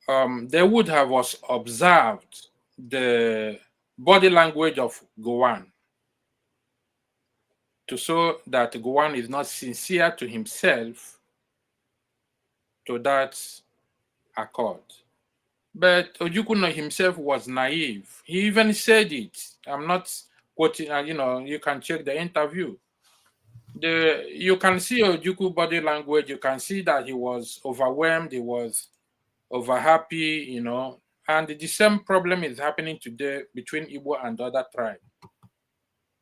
Speaker 3: they would have observed the body language of Gowon to show that Gowon is not sincere to himself to that accord. But Ojukwu himself was naive. He even said it. I'm not quoting, you can check the interview. You can see Ojukwu body language. You can see that he was overwhelmed. He was over happy, and the same problem is happening today between Igbo and other tribes.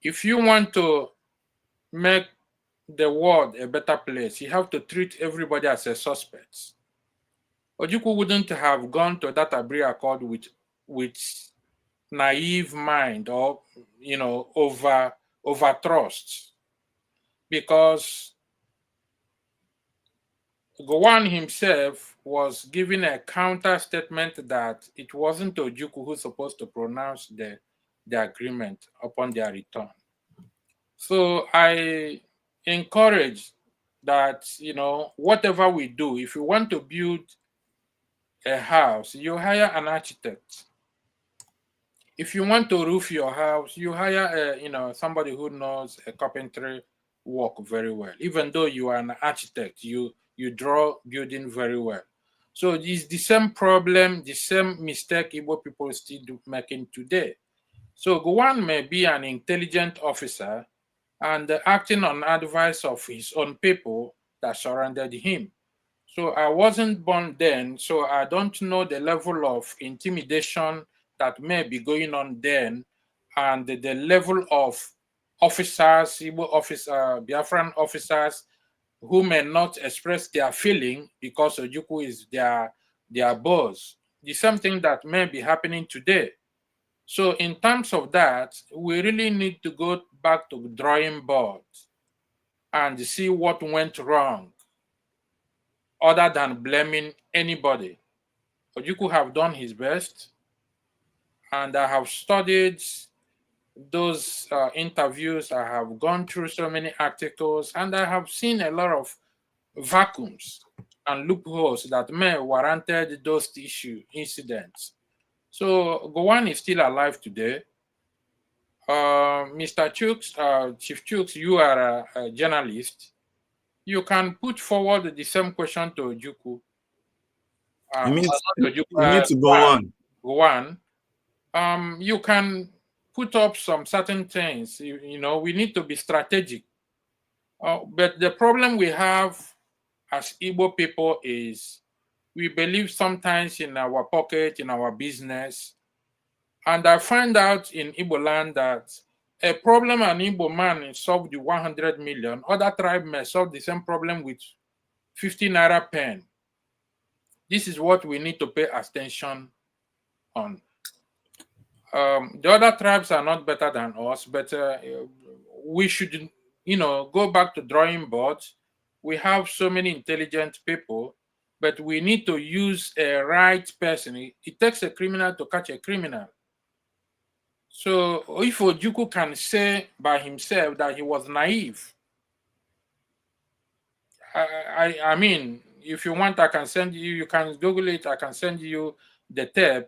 Speaker 3: If you want to make the world a better place, you have to treat everybody as a suspect. Ojukwu wouldn't have gone to that Aburi Accord with naive mind or over trust, because Gowon himself was giving a counter statement that it wasn't Ojukwu who's supposed to pronounce the agreement upon their return. So I encourage that, whatever we do, if you want to build a house, you hire an architect. If you want to roof your house, you hire somebody who knows a carpentry work very well. Even though you are an architect, you draw building very well. So it's the same problem, the same mistake Igbo people still making today. So Gowon may be an intelligent officer and acting on advice of his own people that surrounded him. So I wasn't born then, so I don't know the level of intimidation that may be going on then, and the level of officers, Igbo Biafran officers, who may not express their feeling because Ojukwu is their boss. The same thing that may be happening today. So in terms of that, we really need to go back to drawing board and see what went wrong other than blaming anybody. Ojukwu have done his best, and I have studied those interviews. I have gone through so many articles, and I have seen a lot of vacuums and loopholes that may warranted those incidents. So Gowon is still alive today. Mr. Chooks, Chief Chooks, you are a journalist. You can put forward the same question to Ojukwu.
Speaker 1: You mean
Speaker 3: Not Ojukwu,
Speaker 1: you mean to go on?
Speaker 3: Gowon. You can put up some certain things. You know, we need to be strategic. But the problem we have as Igbo people is we believe sometimes in our pocket, in our business. And I find out in Igbo land that a problem an Igbo man solved with 100 million, other tribe may solve the same problem with 50 naira pen. This is what we need to pay attention on. The other tribes are not better than us, but we should, go back to drawing boards. We have so many intelligent people, but we need to use a right person. It takes a criminal to catch a criminal. So if Ojukwu can say by himself that he was naive, I mean, if you want, I can send you, you can Google it, I can send you the tape.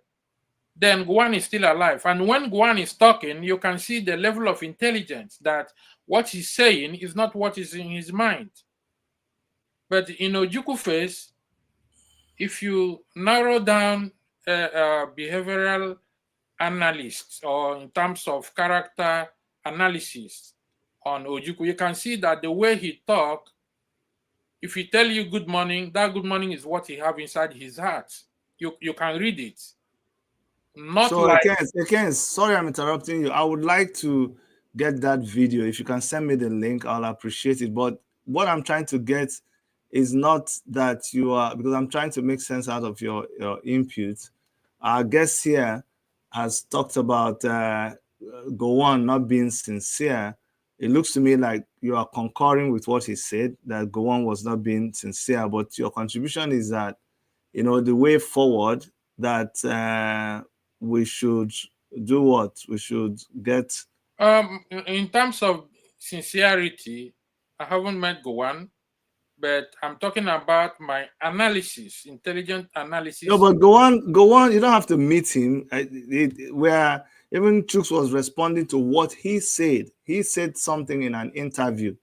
Speaker 3: Then Gowon is still alive. And when Gowon is talking, you can see the level of intelligence that what he's saying is not what is in his mind. But in Ojukwu face, if you narrow down behavioral analysts or in terms of character analysis on Ojukwu, you can see that the way he talk, if he tell you good morning, that good morning is what he have inside his heart. You can read it. Not
Speaker 1: So
Speaker 3: like
Speaker 1: again, sorry I'm interrupting you. I would like to get that video. If you can send me the link, I'll appreciate it. But what I'm trying to get is not that you are, because I'm trying to make sense out of your input. Our guest here has talked about Gowon not being sincere. It looks to me like you are concurring with what he said, that Gowon was not being sincere, but your contribution is that, the way forward, that we should do what? We should get...
Speaker 3: in terms of sincerity, I haven't met Gowon, but I'm talking about my analysis, intelligent analysis.
Speaker 1: No, but go on. You don't have to meet him. Where even Chooks was responding to what he said. He said something in an interview.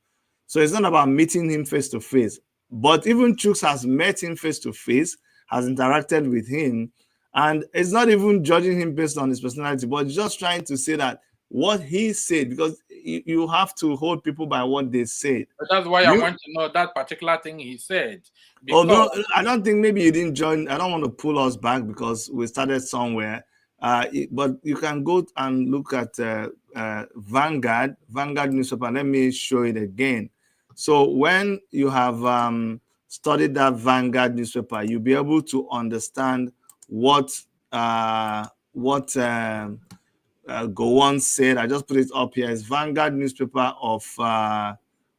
Speaker 1: So it's not about meeting him face to face. But even Chooks has met him face to face, has interacted with him, and it's not even judging him based on his personality, but just trying to say that what he said, because you have to hold people by what they said.
Speaker 3: But that's why I want to know that particular thing he said.
Speaker 1: Oh no, I don't think maybe you didn't join. I don't want to pull us back because we started somewhere. But you can go and look at Vanguard newspaper. Let me show it again. So when you have studied that Vanguard newspaper, you'll be able to understand what Gowon said. I just put it up here. It's Vanguard newspaper of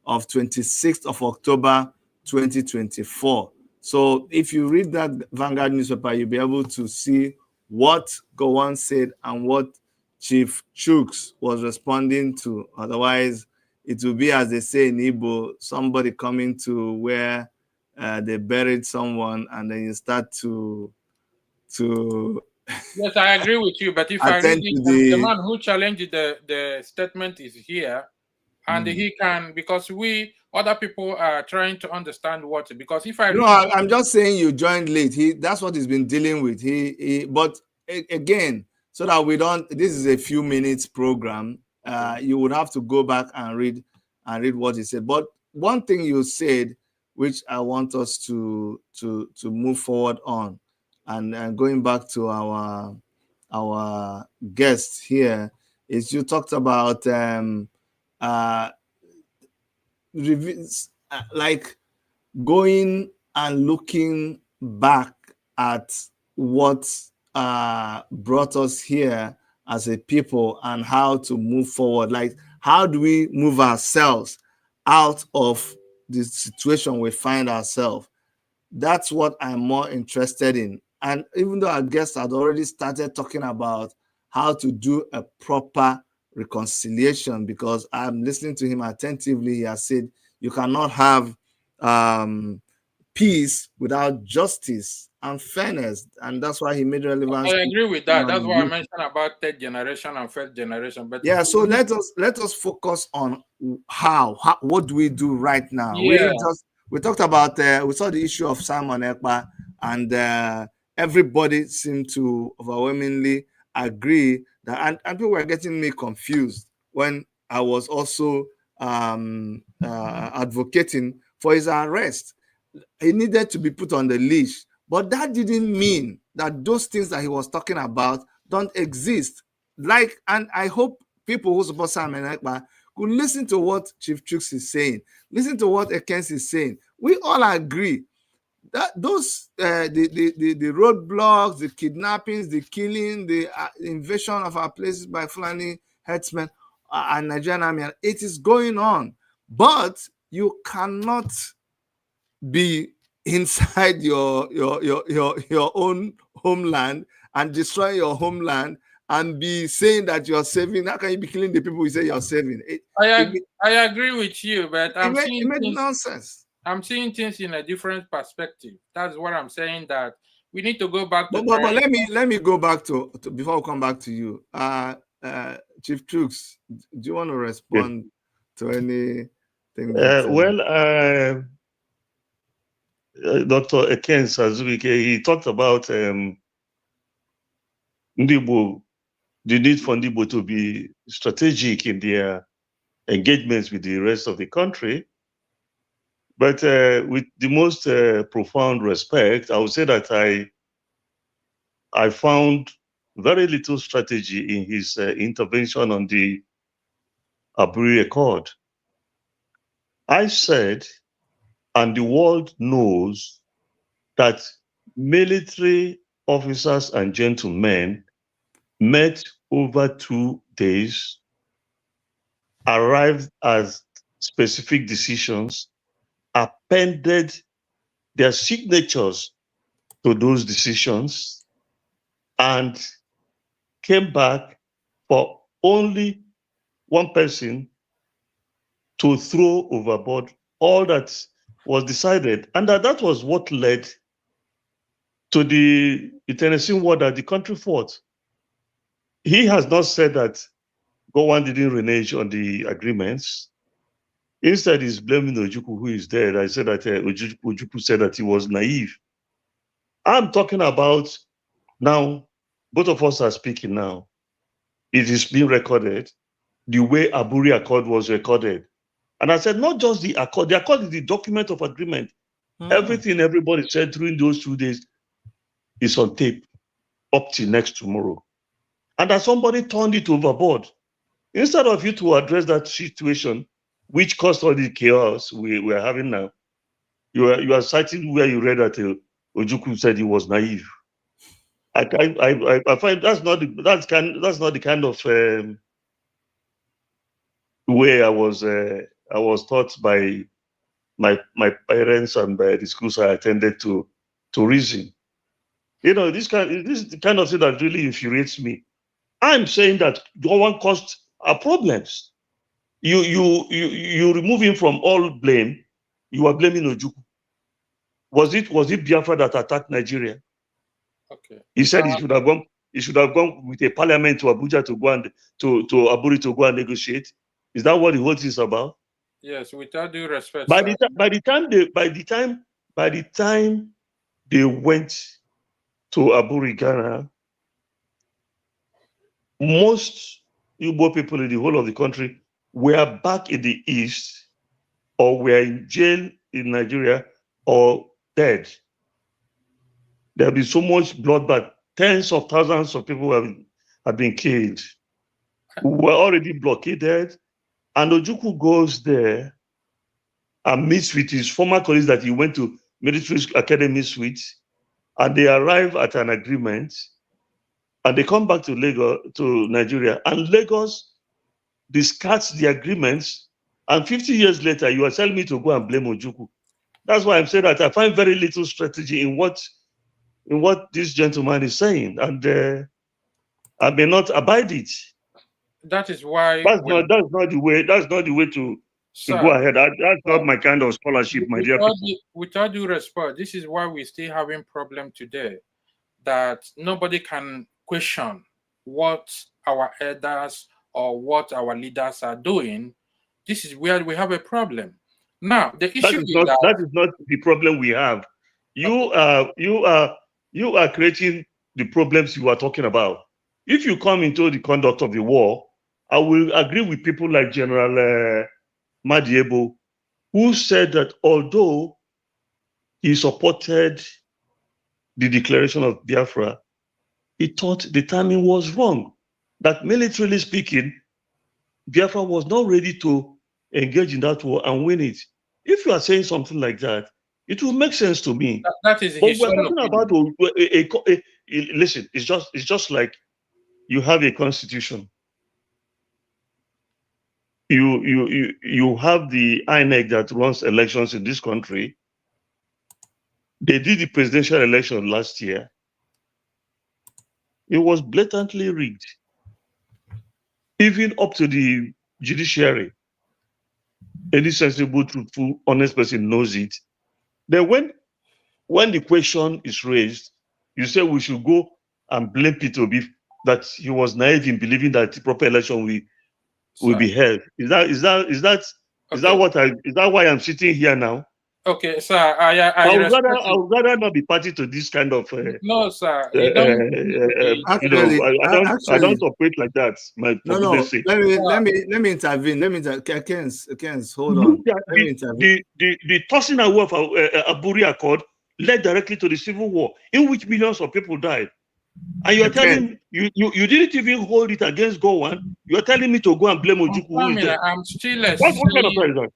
Speaker 1: 26th of October 2024. So if you read that Vanguard newspaper, you'll be able to see what Gowon said and what Chief Chooks was responding to. Otherwise, it will be, as they say in Igbo, somebody coming to where they buried someone, and then you start to
Speaker 3: Yes, I agree with you. But if I read it, the man who challenged the statement is here, and he can, because other people are trying to understand what, because if I...
Speaker 1: No, I'm just saying you joined late. That's what he's been dealing with. But again, so that we don't, this is a few minutes program. You would have to go back and read what he said. But one thing you said, which I want us to move forward on, and going back to our guest here, is you talked about like going and looking back at what brought us here as a people and how to move forward. Like, how do we move ourselves out of the situation we find ourselves? That's what I'm more interested in. And even though our guest had already started talking about how to do a proper reconciliation, because I'm listening to him attentively, he has said you cannot have peace without justice and fairness. And that's why he made relevance
Speaker 3: I
Speaker 1: to
Speaker 3: agree with that. That's why I mentioned about third generation and first generation. But
Speaker 1: yeah, so let us focus on how what do we do right now.
Speaker 3: yeah,
Speaker 1: We talked about we saw the issue of Simon Ekpa, and everybody seemed to overwhelmingly agree that, and people were getting me confused when I was also advocating for his arrest. He needed to be put on the leash, but that didn't mean that those things that he was talking about don't exist. Like, and I hope people who support Simon Ekpa could listen to what Chief Chooks is saying, listen to what Ekens is saying. We all agree that those the roadblocks, the kidnappings, the killing, the invasion of our places by Fulani herdsmen and Nigerian army, it is going on. But you cannot be inside your own homeland and destroy your homeland and be saying that you're saving. How can you be killing the people you say you're saving?
Speaker 3: I agree with you, but
Speaker 1: It made nonsense.
Speaker 3: I'm seeing things in a different perspective. That's what I'm saying, that we need to go back to
Speaker 1: But let me go back to before we come back to you. Chief Trooks, do you want to
Speaker 2: Yes.
Speaker 1: respond to anything that
Speaker 2: Dr. Eken Sazuike, he talked about Ndigbo, the need for Ndigbo to be strategic in their engagements with the rest of the country. But with the most profound respect, I would say that I found very little strategy in his intervention on the Aburi Accord. I said, and the world knows, that military officers and gentlemen met over 2 days, arrived as specific decisions, appended their signatures to those decisions, and came back for only one person to throw overboard all that was decided. And that was what led to the Tennessee War that the country fought. He has not said that Gowon didn't renege on the agreements. Instead, he's blaming Ojukwu, who is dead. I said that Ojukwu said that he was naive. I'm talking about now, both of us are speaking now. It is being recorded the way Aburi Accord was recorded. And I said, not just the accord is the document of agreement. Everything everybody said during those 2 days is on tape up till next tomorrow. And that somebody turned it overboard. Instead of you to address that situation, which caused all the chaos we are having now, you are citing where you read that Ojukwu said he was naive. I find that's not the kind of way I was taught by my parents and by the schools I attended to reason. You know, this is the kind of thing that really infuriates me. I'm saying that Gowon caused our problems. You remove him from all blame. You are blaming Ojukwu. Was it Biafra that attacked Nigeria?
Speaker 3: okay.
Speaker 2: He said he should have gone. He should have gone with a parliament to Abuja to go and to Aburi to go and negotiate. Is that what the whole thing is about?
Speaker 3: Yes, with all due respect,
Speaker 2: By
Speaker 3: sir.
Speaker 2: the time they went to Aburi, Ghana, most Igbo people in the whole of the country were back in the east, or were in jail in Nigeria, or dead. There have been so much bloodbath. Tens of thousands of people have been killed. We were already blockaded. And Ojukwu goes there and meets with his former colleagues that he went to military academies with, and they arrive at an agreement. and they come back to Lagos, to Nigeria, and Lagos discards the agreements, and 50 years later, you are telling me to go and blame Ojukwu. That's why I'm saying that I find very little strategy in what this gentleman is saying, and I may not abide it.
Speaker 3: That is why
Speaker 2: That's not the way. That's not the way to go
Speaker 3: sir,
Speaker 2: ahead. That's not my kind of scholarship, my dear people.
Speaker 3: with all due respect, this is why we're still having problem today, that nobody can question what our elders or what our leaders are doing. This is where we have a problem. Now, the issue is
Speaker 2: that is not the problem we have. You are creating the problems you are talking about. If you come into the conduct of the war, I will agree with people like General Madiebo, who said that although he supported the declaration of Biafra, he thought the timing was wrong. That militarily speaking, Biafra was not ready to engage in that war and win it. If you are saying something like that, it will make sense to me.
Speaker 3: That is
Speaker 2: but
Speaker 3: his
Speaker 2: we're
Speaker 3: own
Speaker 2: talking
Speaker 3: opinion.
Speaker 2: about listen. It's just like you have a constitution. You have the INEC that runs elections in this country. They did the presidential election last year. It was blatantly rigged, even up to the judiciary. Any sensible, truthful, honest person knows it. Then when the question is raised, you say we should go and blame Peter Obi that he was naive in believing that the proper election will be held. Is that why I'm sitting here now?
Speaker 3: Okay, sir. I
Speaker 2: would rather not be party to this kind of.
Speaker 3: No, sir.
Speaker 1: Actually,
Speaker 2: I don't operate like that.
Speaker 1: No. Let me intervene. Kens, hold on.
Speaker 2: The tossing away of Aburi Accord led directly to the civil war, in which millions of people died. And you are telling you didn't even hold it against Gowon. You are telling me to go and blame Ojukwu.
Speaker 3: I'm still
Speaker 2: what kind of is that?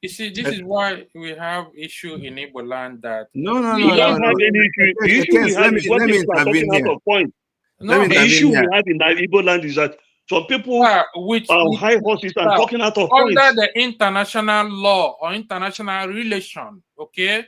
Speaker 3: You see, this is why we have issue in Igbo land that
Speaker 1: no.
Speaker 2: We don't have any issue. The issue we have is what people are talking out of point.
Speaker 3: No,
Speaker 2: the issue we have in the Igbo land is that some people are on high horses and talking out of point.
Speaker 3: Under the international law or international relation, okay,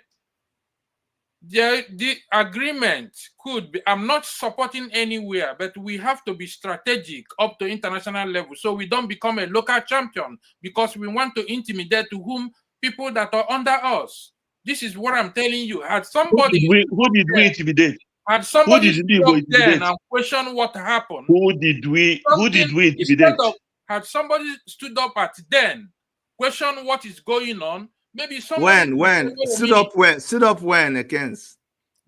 Speaker 3: the agreement could be, I'm not supporting anywhere, but we have to be strategic up to international level so we don't become a local champion because we want to intimidate to whom people that are under us. This is what I'm telling you. Had somebody
Speaker 2: who did we intimidate?
Speaker 3: Had somebody stood then and question what happened?
Speaker 2: Who did we intimidate?
Speaker 3: Had somebody stood up at then, question what is going on? Maybe somebody
Speaker 1: stood up when against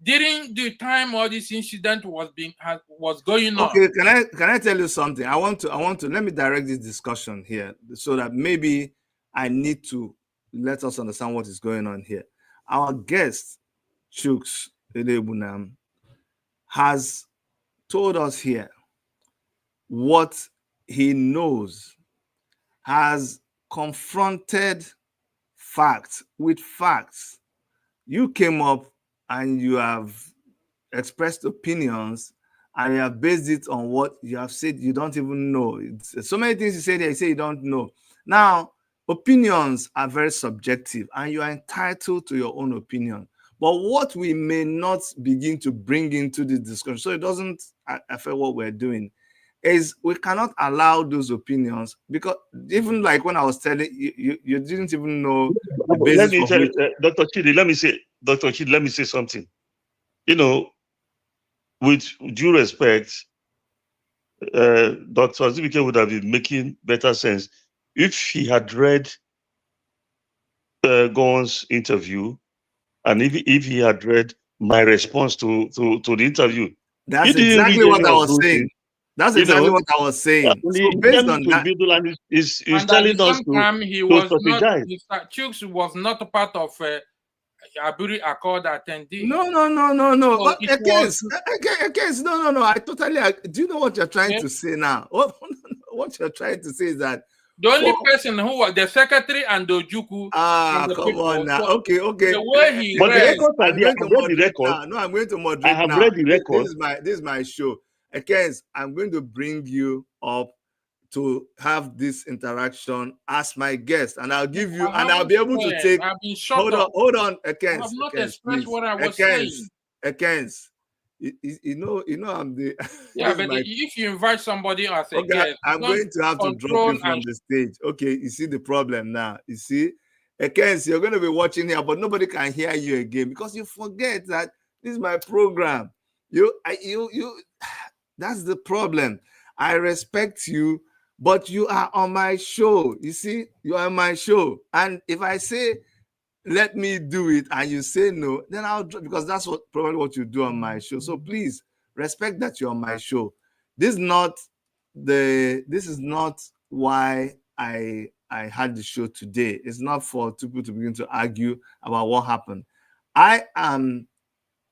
Speaker 3: during the time all this incident was going on.
Speaker 1: Okay, can I tell you something? I want to let me direct this discussion here so that maybe I need to let us understand what is going on here. Our guest, Chuks Edebunam, has told us here what he knows, has confronted facts with facts. You came up and you have expressed opinions and you have based it on what you have said you don't even know. It's so many things you say there, you say you don't know. Now, opinions are very subjective and you are entitled to your own opinion. But what we may not begin to bring into the discussion, so it doesn't affect what we're doing, is we cannot allow those opinions, because even like when I was telling you, you didn't even know the basis.
Speaker 2: Let me tell Dr. Chidi, let me say something. You know, with due respect, Dr. Azubike would have been making better sense if he had read Gowon's interview and if he had read my response to the interview.
Speaker 1: That's exactly what I was saying. That's exactly what I was saying.
Speaker 2: So based on that, is telling us to strategize.
Speaker 3: Chuks was not a part of Aburi Accord attendee.
Speaker 1: No.
Speaker 3: So
Speaker 1: against, no. I totally agree. Do you know what you're trying to say now? What you're trying to say is that
Speaker 3: the only person who was the secretary and the Ojukwu.
Speaker 1: Come on now. Okay.
Speaker 3: The way he
Speaker 2: but
Speaker 3: read,
Speaker 2: the records are there. I've read the record.
Speaker 1: No, I'm going to moderate.
Speaker 2: I have read the record.
Speaker 1: This is my show. Ekens, I'm going to bring you up to have this interaction as my guest, and I'll give you,
Speaker 3: I
Speaker 1: and I'll
Speaker 3: haven't
Speaker 1: be able to
Speaker 3: said.
Speaker 1: take.
Speaker 3: I've been shut up.
Speaker 1: Hold on,
Speaker 3: I have
Speaker 1: Ekens,
Speaker 3: not
Speaker 1: Ekens,
Speaker 3: expressed
Speaker 1: please,
Speaker 3: what I was
Speaker 1: Ekens,
Speaker 3: saying.
Speaker 1: Ekens. You know, I'm the.
Speaker 3: Yeah,
Speaker 1: This is
Speaker 3: but
Speaker 1: my.
Speaker 3: if you invite somebody as a
Speaker 1: Okay,
Speaker 3: guest, you
Speaker 1: I'm
Speaker 3: don't
Speaker 1: going to have to drop
Speaker 3: control
Speaker 1: you from the stage. Okay, you see the problem now. You see, Ekens, you're going to be watching here, but nobody can hear you again because you forget that this is my program. You. That's the problem. I respect you, but you are on my show. You see, you are on my show, and if I say let me do it and you say no, then I'll because that's what probably what you do on my show. So please respect that you're on my show. This is not why I had the show today. It's not for two people to begin to argue about what happened. I am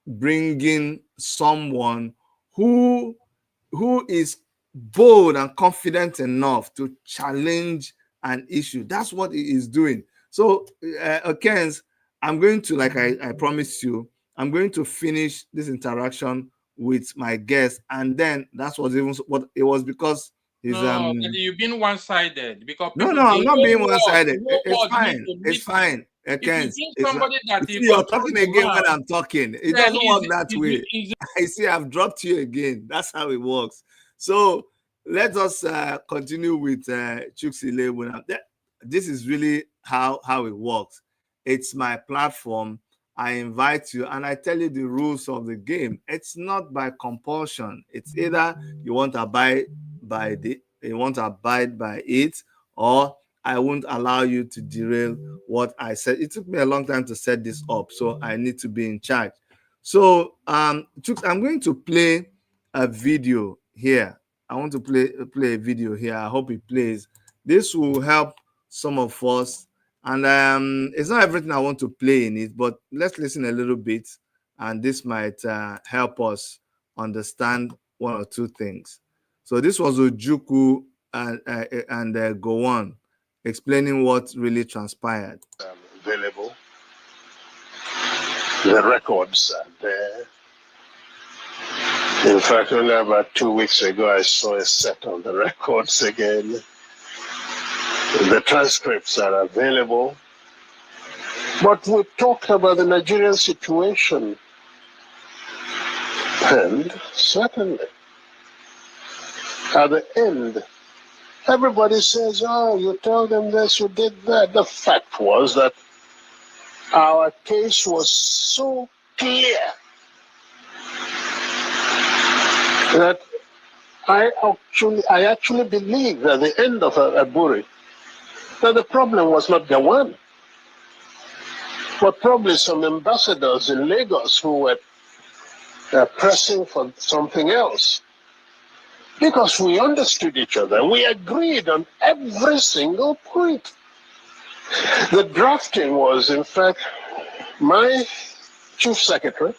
Speaker 1: bringing someone who who is bold and confident enough to challenge an issue. That's what he is doing. So, Kens, I'm going to, like I promised you, I'm going to finish this interaction with my guest, and then that's what even what it was because he's
Speaker 3: No, but you've been one-sided because
Speaker 1: no,
Speaker 3: people,
Speaker 1: no, I'm not being one-sided.
Speaker 3: the whole
Speaker 1: It's
Speaker 3: world need
Speaker 1: fine.
Speaker 3: to
Speaker 1: It's
Speaker 3: listen.
Speaker 1: fine.
Speaker 3: If you
Speaker 1: Kens,
Speaker 3: bring
Speaker 1: it's
Speaker 3: somebody
Speaker 1: you
Speaker 3: that
Speaker 1: see,
Speaker 3: will
Speaker 1: you're
Speaker 3: control
Speaker 1: talking
Speaker 3: the
Speaker 1: again when
Speaker 3: mouth,
Speaker 1: I'm talking. It
Speaker 3: then
Speaker 1: doesn't work that way.
Speaker 3: is
Speaker 1: I see I've dropped you again. That's how it works. So let us continue with Chuksile. This is really how it works. It's my platform. I invite you and I tell you the rules of the game. It's not by compulsion. It's either you want to abide by it, or I won't allow you to derail what I said. It took me a long time to set this up, so I need to be in charge. So, Chuks, I'm going to play a video here. I want to play a video here. I hope it plays. This will help some of us, and it's not everything I want to play in it, but let's listen a little bit, and this might help us understand one or two things. So this was Ojuku and Gowon explaining what really transpired.
Speaker 4: Available. The records are there. In fact, only about 2 weeks ago, I saw a set of the records again. The transcripts are available. But we talked about the Nigerian situation. And certainly, at the end, everybody says, oh, you told them this, you did that. The fact was that our case was so clear that I actually believe at the end of Aburi that the problem was not Gowon, but probably some ambassadors in Lagos who were pressing for something else. Because we understood each other. We agreed on every single point. The drafting was, in fact, my chief secretary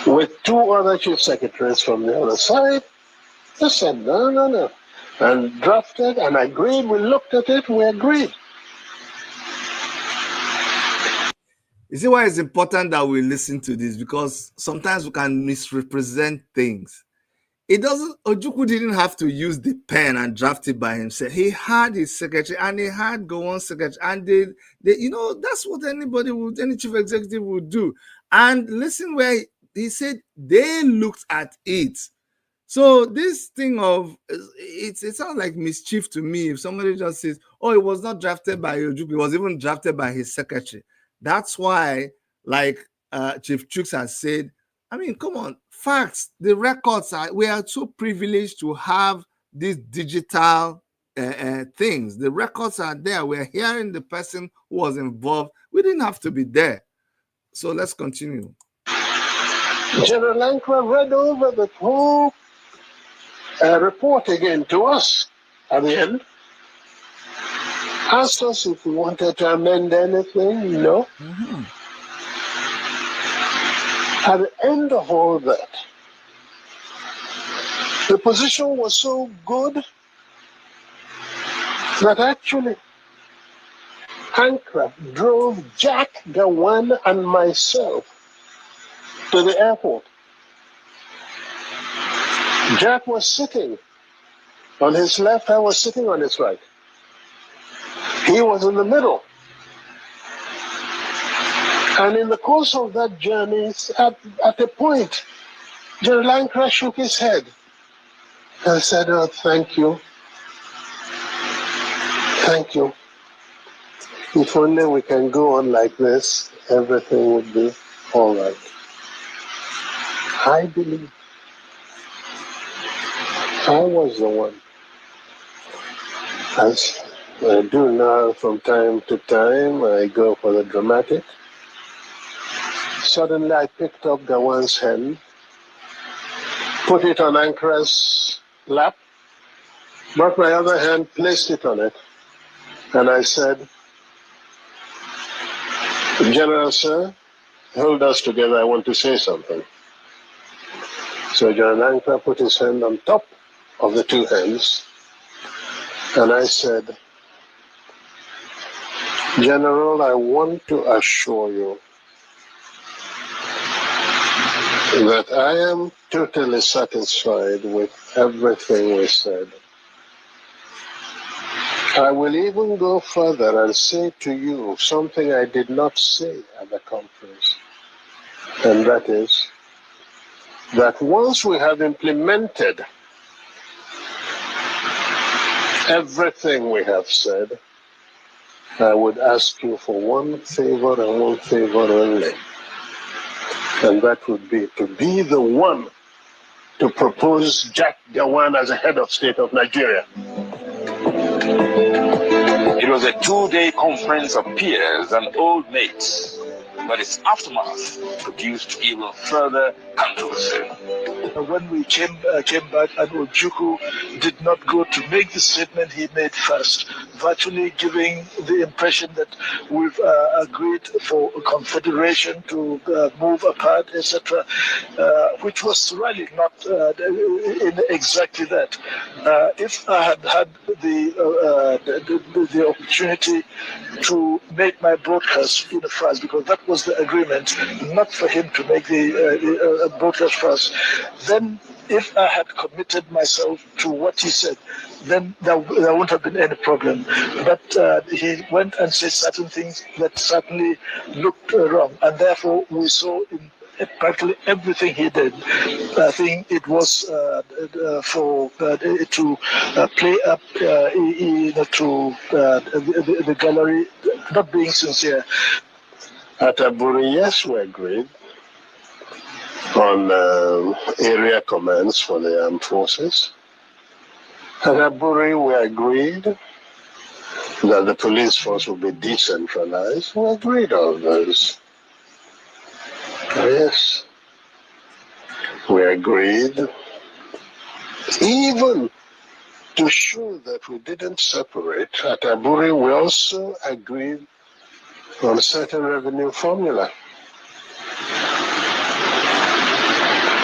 Speaker 4: with two other chief secretaries from the other side. They said, no. And drafted and agreed. We looked at it, we agreed.
Speaker 1: You see why it's important that we listen to this? Because sometimes we can misrepresent things. It doesn't, Ojukwu didn't have to use the pen and draft it by himself. He had his secretary and he had Gowon's secretary, and they that's what any chief executive would do. And listen where he said they looked at it. So this thing of it sounds like mischief to me if somebody just says, "Oh, it was not drafted by Ojukwu; it was even drafted by his secretary." That's why, like Chief Chuks has said, I mean, come on, facts. The records are. We are so privileged to have these digital things. The records are there. We're hearing the person who was involved. We didn't have to be there. So let's continue.
Speaker 4: General Ankara read over the whole report again to us at the end. Asked us if we wanted to amend anything. No.
Speaker 1: Mm-hmm.
Speaker 4: At the end of all that, the position was so good that actually Ankara drove Jack, Gowon, and myself to the airport Jack was sitting on his left, I was sitting on his right. He was in the middle. And in the course of that journey, at a point, General Ankara shook his head and said, "Oh, thank you. Thank you. If only we can go on like this, everything would be all right." I believe I was the one. As I do now from time to time, I go for the dramatic. Suddenly I picked up Gowon's hand, put it on Ankara's lap, brought my other hand, placed it on it, and I said, "General, sir, hold us together, I want to say something." So General Ankara put his hand on top of the two hands, and I said, "General, I want to assure you that I am totally satisfied with everything we said. I will even go further and say to you something I did not say at the conference, and that is that once we have implemented everything we have said, I would ask you for one favor and one favor only, and that would be to be the one to propose Jack Gowon as a head of state of Nigeria."
Speaker 5: It was a 2-day conference of peers and old mates, but its aftermath produced even further controversy.
Speaker 6: When we came back, and Ojukwu did not go to make the statement he made first, virtually giving the impression that we've agreed for a confederation to move apart, etc., which was really not in exactly that. If I had had the opportunity to make my broadcast in the first, because that was the agreement, not for him to make the broadcast first, then if I had committed myself to what he said, then there wouldn't have been any problem. But he went and said certain things that certainly looked wrong, and therefore we saw in practically everything he did, I think it was for to play up to the gallery, not being sincere.
Speaker 4: At Aburi, yes, we agreed on area commands for the armed forces. At Aburi, we agreed that the police force will be decentralized. We agreed on those. Yes, we agreed. Even to show that we didn't separate, at Aburi, we also agreed on a certain revenue formula.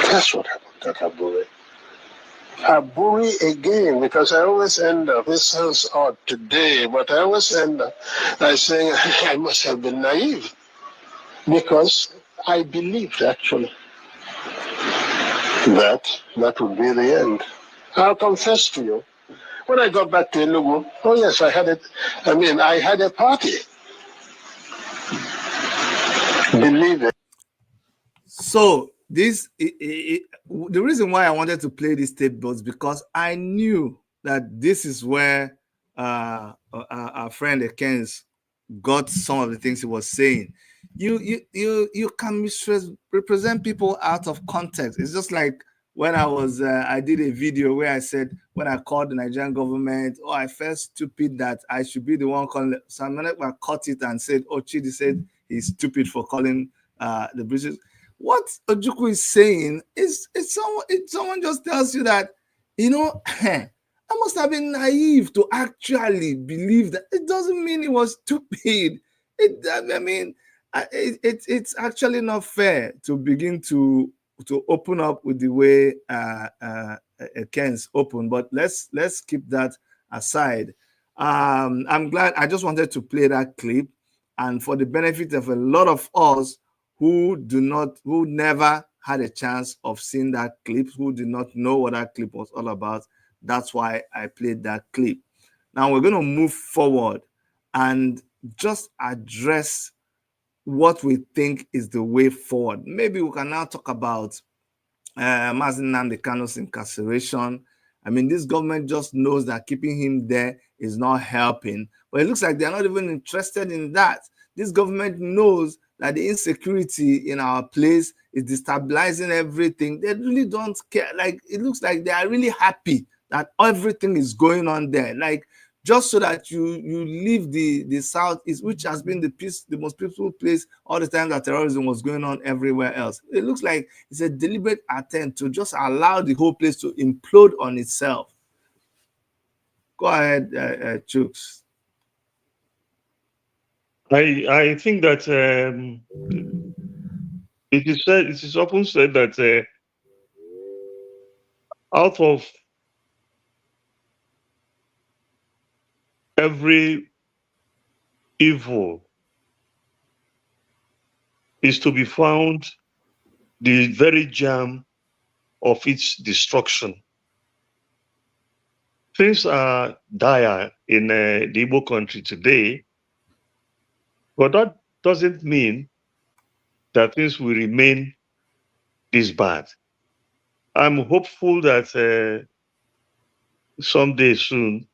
Speaker 4: That's what happened at Aburi. Aburi again, because I always end up, this sounds odd today, but I always end up by saying I must have been naive, because I believed actually that would be the end. I'll confess to you, when I got back to Enugu, oh yes, I had a party. Believe it.
Speaker 1: So the reason why I wanted to play this tape was because I knew that this is where our friend Ekens got some of the things he was saying. You can misrepresent people out of context. It's just like when I did a video where I said, when I called the Nigerian government, oh, I felt stupid that I should be the one calling. So I'm gonna cut it and said, oh, Chidi said he's stupid for calling the British. What Ojukwu is saying is someone just tells you that, I must have been naive to actually believe that. It doesn't mean it was stupid. It's actually not fair to begin to open up with the way Ken's open. But let's keep that aside. I'm glad. I just wanted to play that clip, and for the benefit of a lot of us who never had a chance of seeing that clip, who did not know what that clip was all about. That's why I played that clip. Now we're going to move forward and just address what we think is the way forward. Maybe we can now talk about Mazi Nnamdi Kanu's incarceration. I mean, this government just knows that keeping him there is not helping, but it looks like they're not even interested in that. This government knows that the insecurity in our place is destabilizing everything. They really don't care. Like, it looks like they are really happy that everything is going on there. Like, just so that you leave the southeast, which has been the most peaceful place all the time that terrorism was going on everywhere else. It looks like it's a deliberate attempt to just allow the whole place to implode on itself. Go ahead, Chooks.
Speaker 2: I think that it is often said that out of every evil is to be found the very germ of its destruction. Things are dire in the Igbo country today, but that doesn't mean that things will remain this bad. I'm hopeful that someday soon,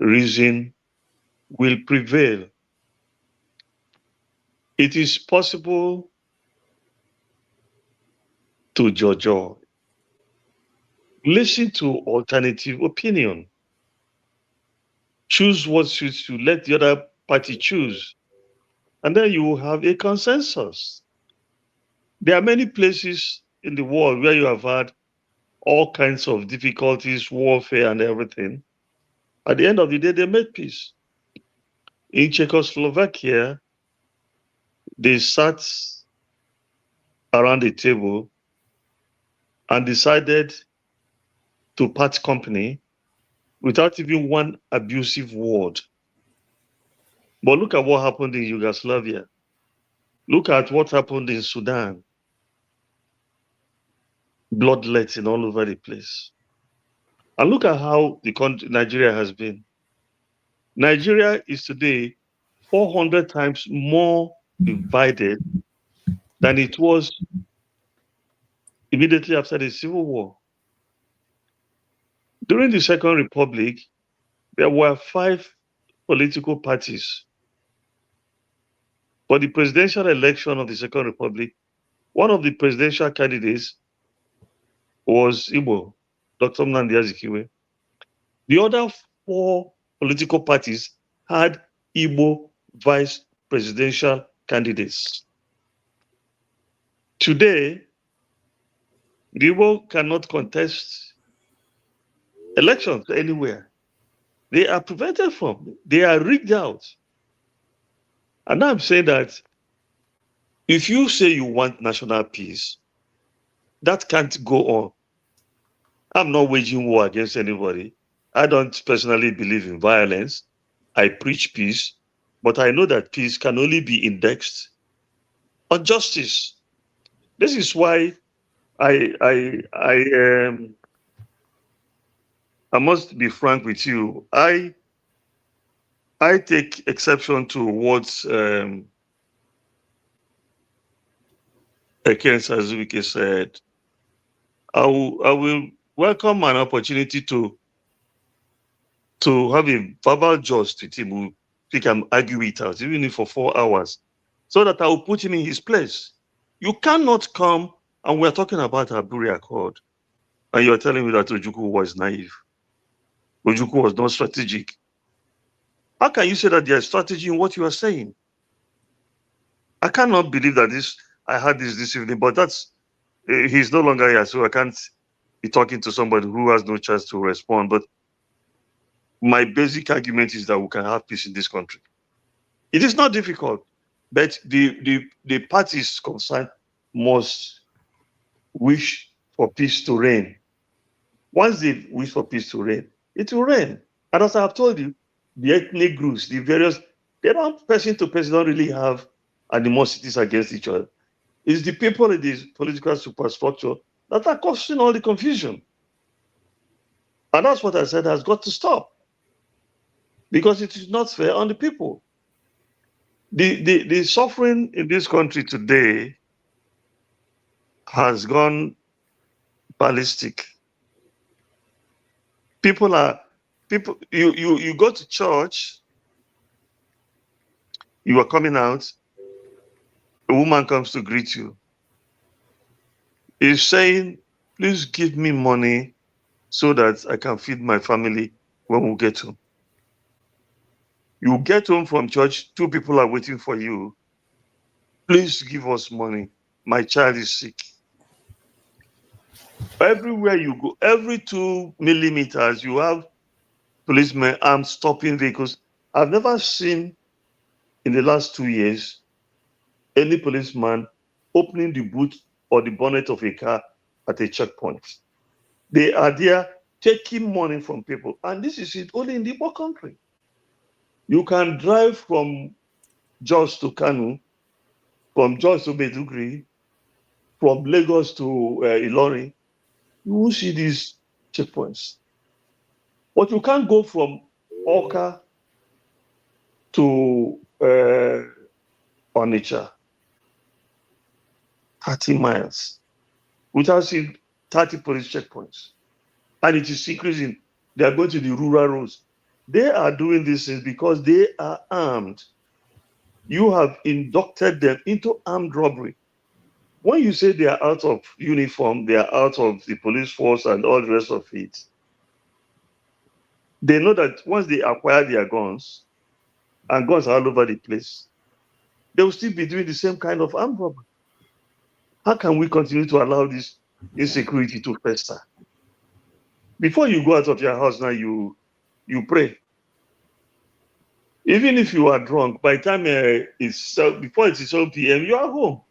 Speaker 2: reason will prevail. It is possible to judge. Listen to alternative opinion. Choose what suits you. Let the other party choose. And then you will have a consensus. There are many places in the world where you have had all kinds of difficulties, warfare, and everything. At the end of the day, they made peace. In Czechoslovakia, they sat around the table and decided to part company without even one abusive word. But look at what happened in Yugoslavia. Look at what happened in Sudan. Bloodletting all over the place. And look at how the country Nigeria has been. Nigeria is today 400 times more divided than it was immediately after the Civil War. During the Second Republic, there were 5 political parties. For the presidential election of the Second Republic, one of the presidential candidates was Igbo, Dr. Nnamdi Azikiwe. The other 4 political parties had Igbo vice presidential candidates. Today, the Igbo cannot contest elections anywhere. They are prevented from. They are rigged out. And I'm saying that if you say you want national peace, that can't go on. I'm not waging war against anybody. I don't personally believe in violence. I preach peace, but I know that peace can only be indexed on justice. This is why I must be frank with you. I take exception to what Eken Sazuike said. I will welcome an opportunity to have a verbal just with him. We can argue it out, even if for 4 hours, so that I will put him in his place. You cannot come, and we're talking about Aburi Accord, and you're telling me that Ojukwu was naive. Ojukwu was not strategic. How can you say that there's strategy in what you are saying? I cannot believe that I had this evening, but he's no longer here, so I can't be talking to somebody who has no chance to respond. But my basic argument is that we can have peace in this country. It is not difficult, but the parties concerned must wish for peace to reign. Once they wish for peace to reign, it will reign. And as I have told you, the ethnic groups, the various, they don't person to person don't really have animosities against each other. It's the people in this political superstructure that are causing all the confusion. And that's what I said has got to stop, because it is not fair on the people. The suffering in this country today has gone ballistic. People are people you go to church, you are coming out, a woman comes to greet you. Is saying, please give me money so that I can feed my family when we get home. You get home from church, two people are waiting for you. Please give us money. My child is sick. Everywhere you go, every 2 millimeters, you have policemen armed stopping vehicles. I've never seen in the last 2 years any policeman opening the boot or the bonnet of a car at a checkpoint. They are there taking money from people. And this is it only in the poor country. You can drive from Jos to Kanu, from Jos to Maiduguri, from Lagos to Ilorin. You will see these checkpoints. But you can't go from Oka to Onitsha, 30 miles, without seeing 30 police checkpoints. And it is increasing. They are going to the rural roads. They are doing these things because they are armed. You have inducted them into armed robbery. When you say they are out of uniform, they are out of the police force and all the rest of it, they know that once they acquire their guns, and guns are all over the place, they will still be doing the same kind of armed robbery. How can we continue to allow this insecurity to fester? Before you go out of your house now, you pray. Even if you are drunk, by the time before it's 7 p.m., you are home.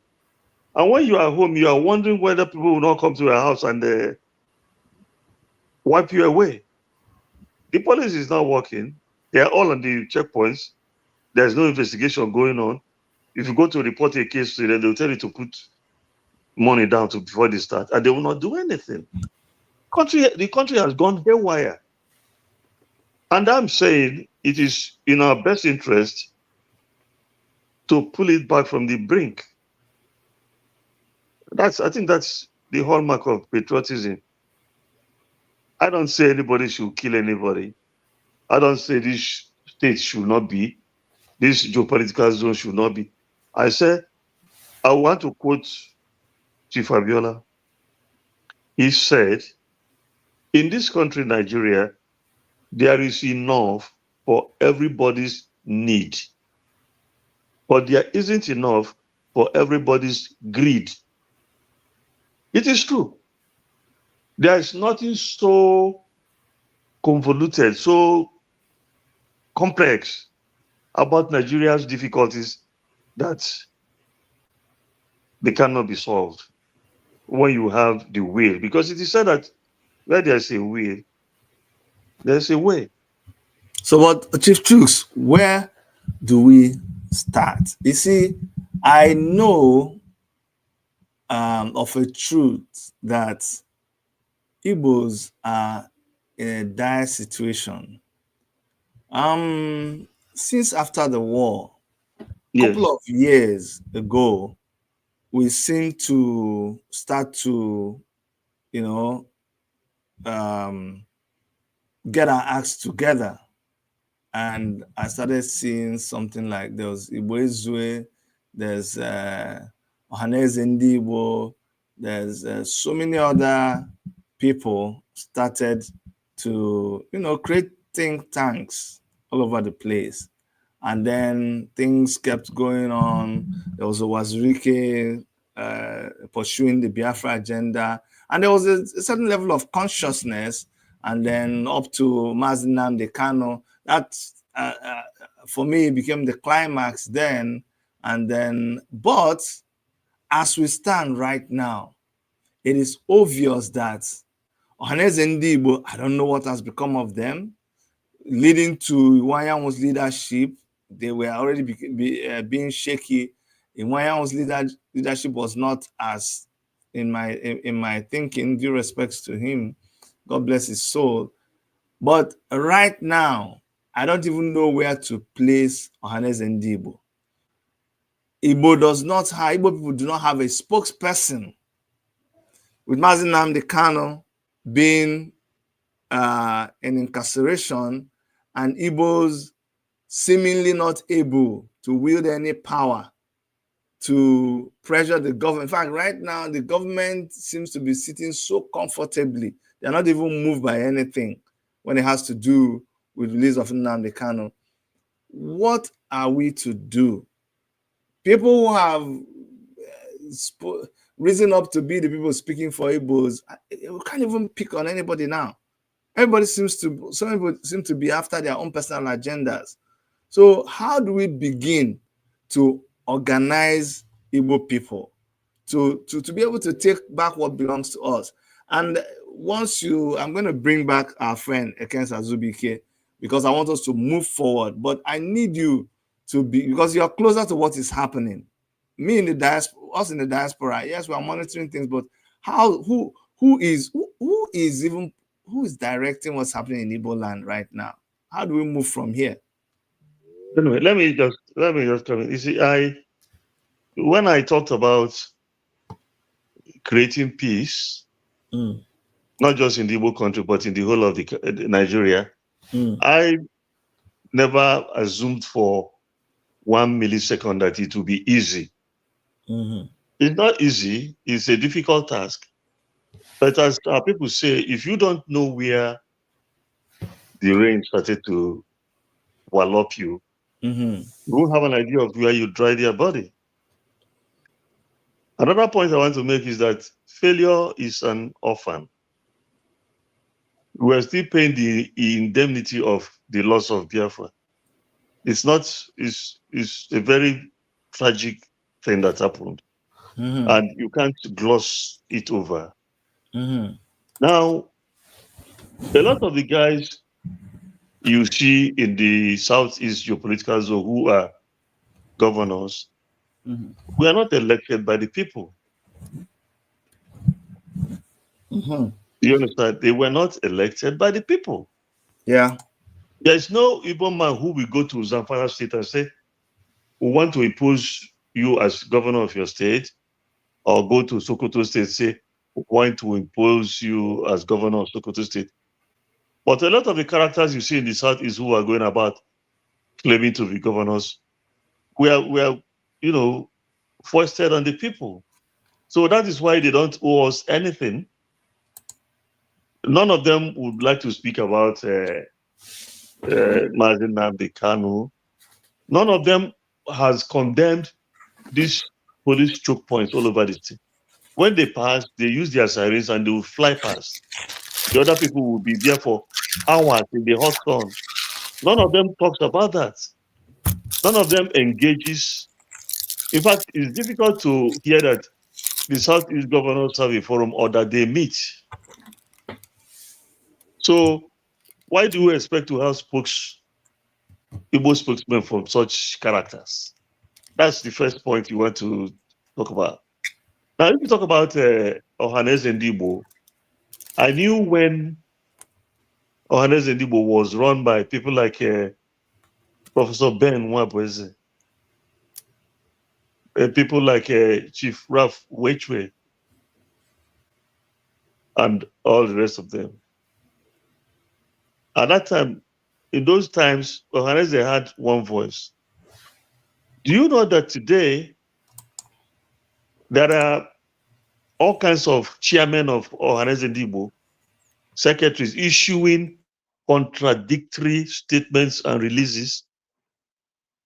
Speaker 2: And when you are home, you are wondering whether people will not come to your house and wipe you away. The police is not working. They are all on the checkpoints. There's no investigation going on. If you go to report a case to them, they'll tell you to put money down before they start, and they will not do anything. The country has gone haywire. And I'm saying it is in our best interest to pull it back from the brink. I think that's the hallmark of patriotism. I don't say anybody should kill anybody. I don't say this state should not be, this geopolitical zone should not be. I say, I want to quote Chief Abiola. He said, in this country, Nigeria, there is enough for everybody's need, but there isn't enough for everybody's greed. It is true. There is nothing so convoluted, so complex about Nigeria's difficulties that they cannot be solved when you have the will. Because it is said that where there's a will, there's a way.
Speaker 1: So, what, Chief Chooks, where do we start? You see, I know of a truth that Igbos are in a dire situation. Since after the war, a
Speaker 2: Yes.
Speaker 1: couple of years ago, we seem to start to, you know, get our acts together. And I started seeing something like there was Igbo, there's Ohanaeze Ndigbo, there's so many other people started to, create think tanks all over the place. And then things kept going on. There was a Wazirike pursuing the Biafra agenda. And there was a certain level of consciousness. And then up to Mazi Nnamdi Kanu, that for me became the climax then. And then, but as we stand right now, it is obvious that Ohanaeze Ndigbo, I don't know what has become of them, leading to Iwanyanwu's leadership. They were already being shaky. Iwaya's leadership was not as, in my thinking, due respects to him, God bless his soul. But right now, I don't even know where to place Ohanaeze Ndigbo. Igbo people do not have a spokesperson. With Mazi Nnamdi Kanu being in incarceration and Igbos seemingly not able to wield any power to pressure the government. In fact, right now, the government seems to be sitting so comfortably. They're not even moved by anything when it has to do with the release of Nnamdi Kanu. What are we to do? People who have risen up to be the people speaking for Igbos, we can't even pick on anybody now. Some people seem to be after their own personal agendas. So how do we begin to organize Igbo people to be able to take back what belongs to us? And I'm going to bring back our friend Ekensa Zubike, because I want us to move forward. But I need you to be, because you're closer to what is happening. Me in the diaspora, us in the diaspora, yes, we are monitoring things, but who is directing what's happening in Igbo land right now? How do we move from here?
Speaker 2: Anyway, let me just come in. You see, when I talked about creating peace, not just in the Igbo country, but in the whole of the Nigeria, I never assumed for 1 millisecond that it will be easy. It's not easy. It's a difficult task. But as our people say, if you don't know where the rain started to wallop you, you won't have an idea of where you dry their body. Another point I want to make is that failure is an orphan. We're still paying the indemnity of the loss of Biafra. It's a very tragic thing that happened. And you can't gloss it over. Now, a lot of the guys you see in the Southeast geopolitical zone who are governors, we are not elected by the people. You understand? They were not elected by the people.
Speaker 1: Yeah.
Speaker 2: There is no Igbo man who will go to Zamfara state and say, we want to impose you as governor of your state, or go to Sokoto state, say, we want to impose you as governor of Sokoto state. But a lot of the characters you see in the Southeast who are going about claiming to be governors, we are foisted on the people. So that is why they don't owe us anything. None of them would like to speak about Mazi Nnamdi Kanu. None of them has condemned these police choke points all over the city. When they pass, they use their sirens and they will fly past. The other people will be there for hours in the hot sun. None of them talks about that. None of them engages. In fact, it's difficult to hear that the Southeast governors have a forum or that they meet. So why do we expect to have Igbo spokesmen from such characters? That's the first point you want to talk about. Now, if you talk about Ohanaeze Ndigbo, I knew when Ohanaeze Ndigbo was run by people like Professor Ben Nwabweze, people like Chief Ralph Wechwe, and all the rest of them. At that time, in those times, Ohanaeze had one voice. Do you know that today there are all kinds of chairmen of Ohanaeze Ndigbo, secretaries issuing contradictory statements and releases?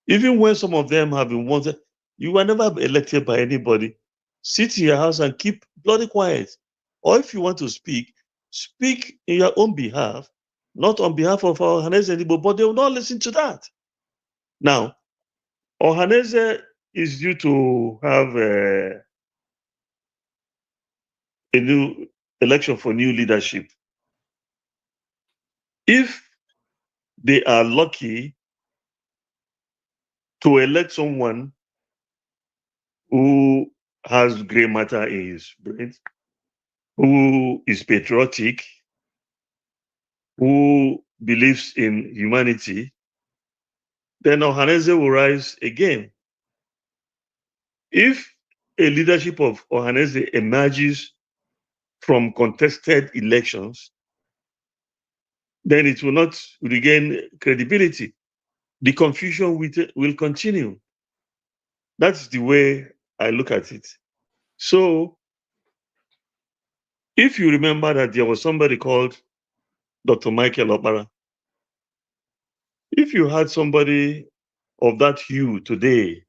Speaker 2: Even when some of them have been wanted, you were never elected by anybody. Sit in your house and keep bloody quiet. Or if you want to speak, speak in your own behalf, not on behalf of Ohanaeze Ndigbo, but they will not listen to that. Now, Ohanaeze is due to have a new election for new leadership. If they are lucky to elect someone who has gray matter in his brain, who is patriotic, who believes in humanity, then Ohanaeze will rise again. If a leadership of Ohanaeze emerges from contested elections, then it will not regain credibility. The confusion will continue. That's the way I look at it. So, if you remember that there was somebody called Dr. Michael Opara, if you had somebody of that hue today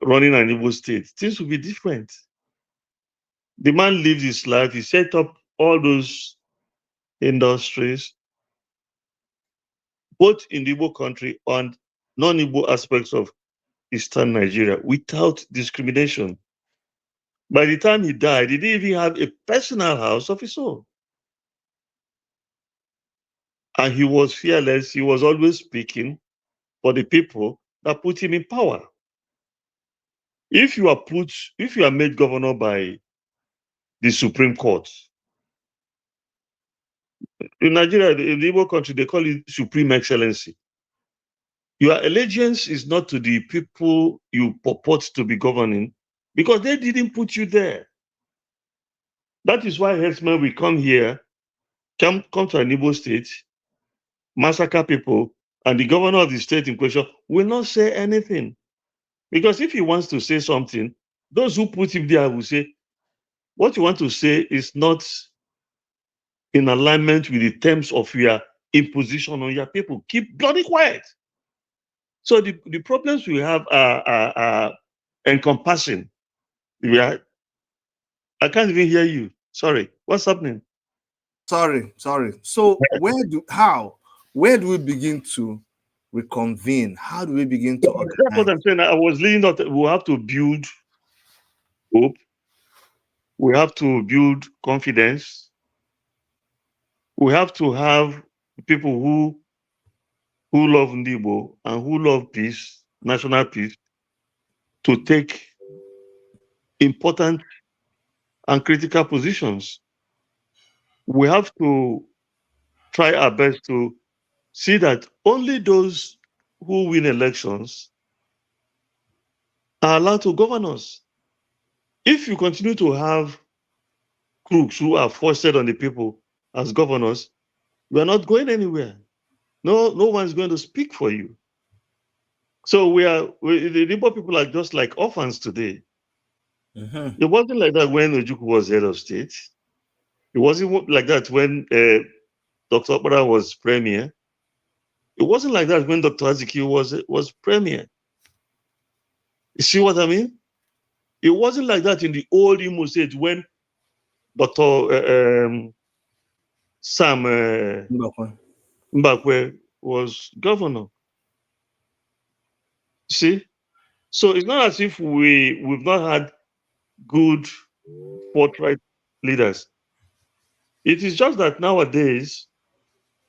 Speaker 2: running an Igbo state, things would be different. The man lived his life, he set up all those industries, both in the Igbo country and non-Igbo aspects of Eastern Nigeria without discrimination. By the time he died, he didn't even have a personal house of his own. And he was fearless. He was always speaking for the people that put him in power. If you are made governor by the Supreme Court, in Nigeria, in the Igbo country, they call it Supreme Excellency. Your allegiance is not to the people you purport to be governing because they didn't put you there. That is why herdsmen will come here, come to an Igbo state, massacre people, and the governor of the state in question will not say anything. Because if he wants to say something, those who put him there will say, what you want to say is not in alignment with the terms of your imposition on your people. Keep bloody quiet. So the problems we have are encompassing. I can't even hear you. Sorry. What's happening?
Speaker 1: Sorry. So where do we begin to reconvene? How do we begin to organize?
Speaker 2: That's what I'm saying. I was leading that we have to build hope. We have to build confidence. We have to have people who love Ndigbo and who love peace, national peace, to take important and critical positions. We have to try our best to see that only those who win elections are allowed to govern us. If you continue to have crooks who are foisted on the people as governors, we are not going anywhere. No one's going to speak for you. So the Igbo people are just like orphans today.
Speaker 1: Mm-hmm.
Speaker 2: It wasn't like that when Ojukwu was head of state. It wasn't like that when Dr. Opara was premier. It wasn't like that when Dr. Azikiwe was premier. You see what I mean? It wasn't like that in the old Imo State when Dr. Sam Mbakwe was governor. See? So it's not as if we've not had good, forthright leaders. It is just that nowadays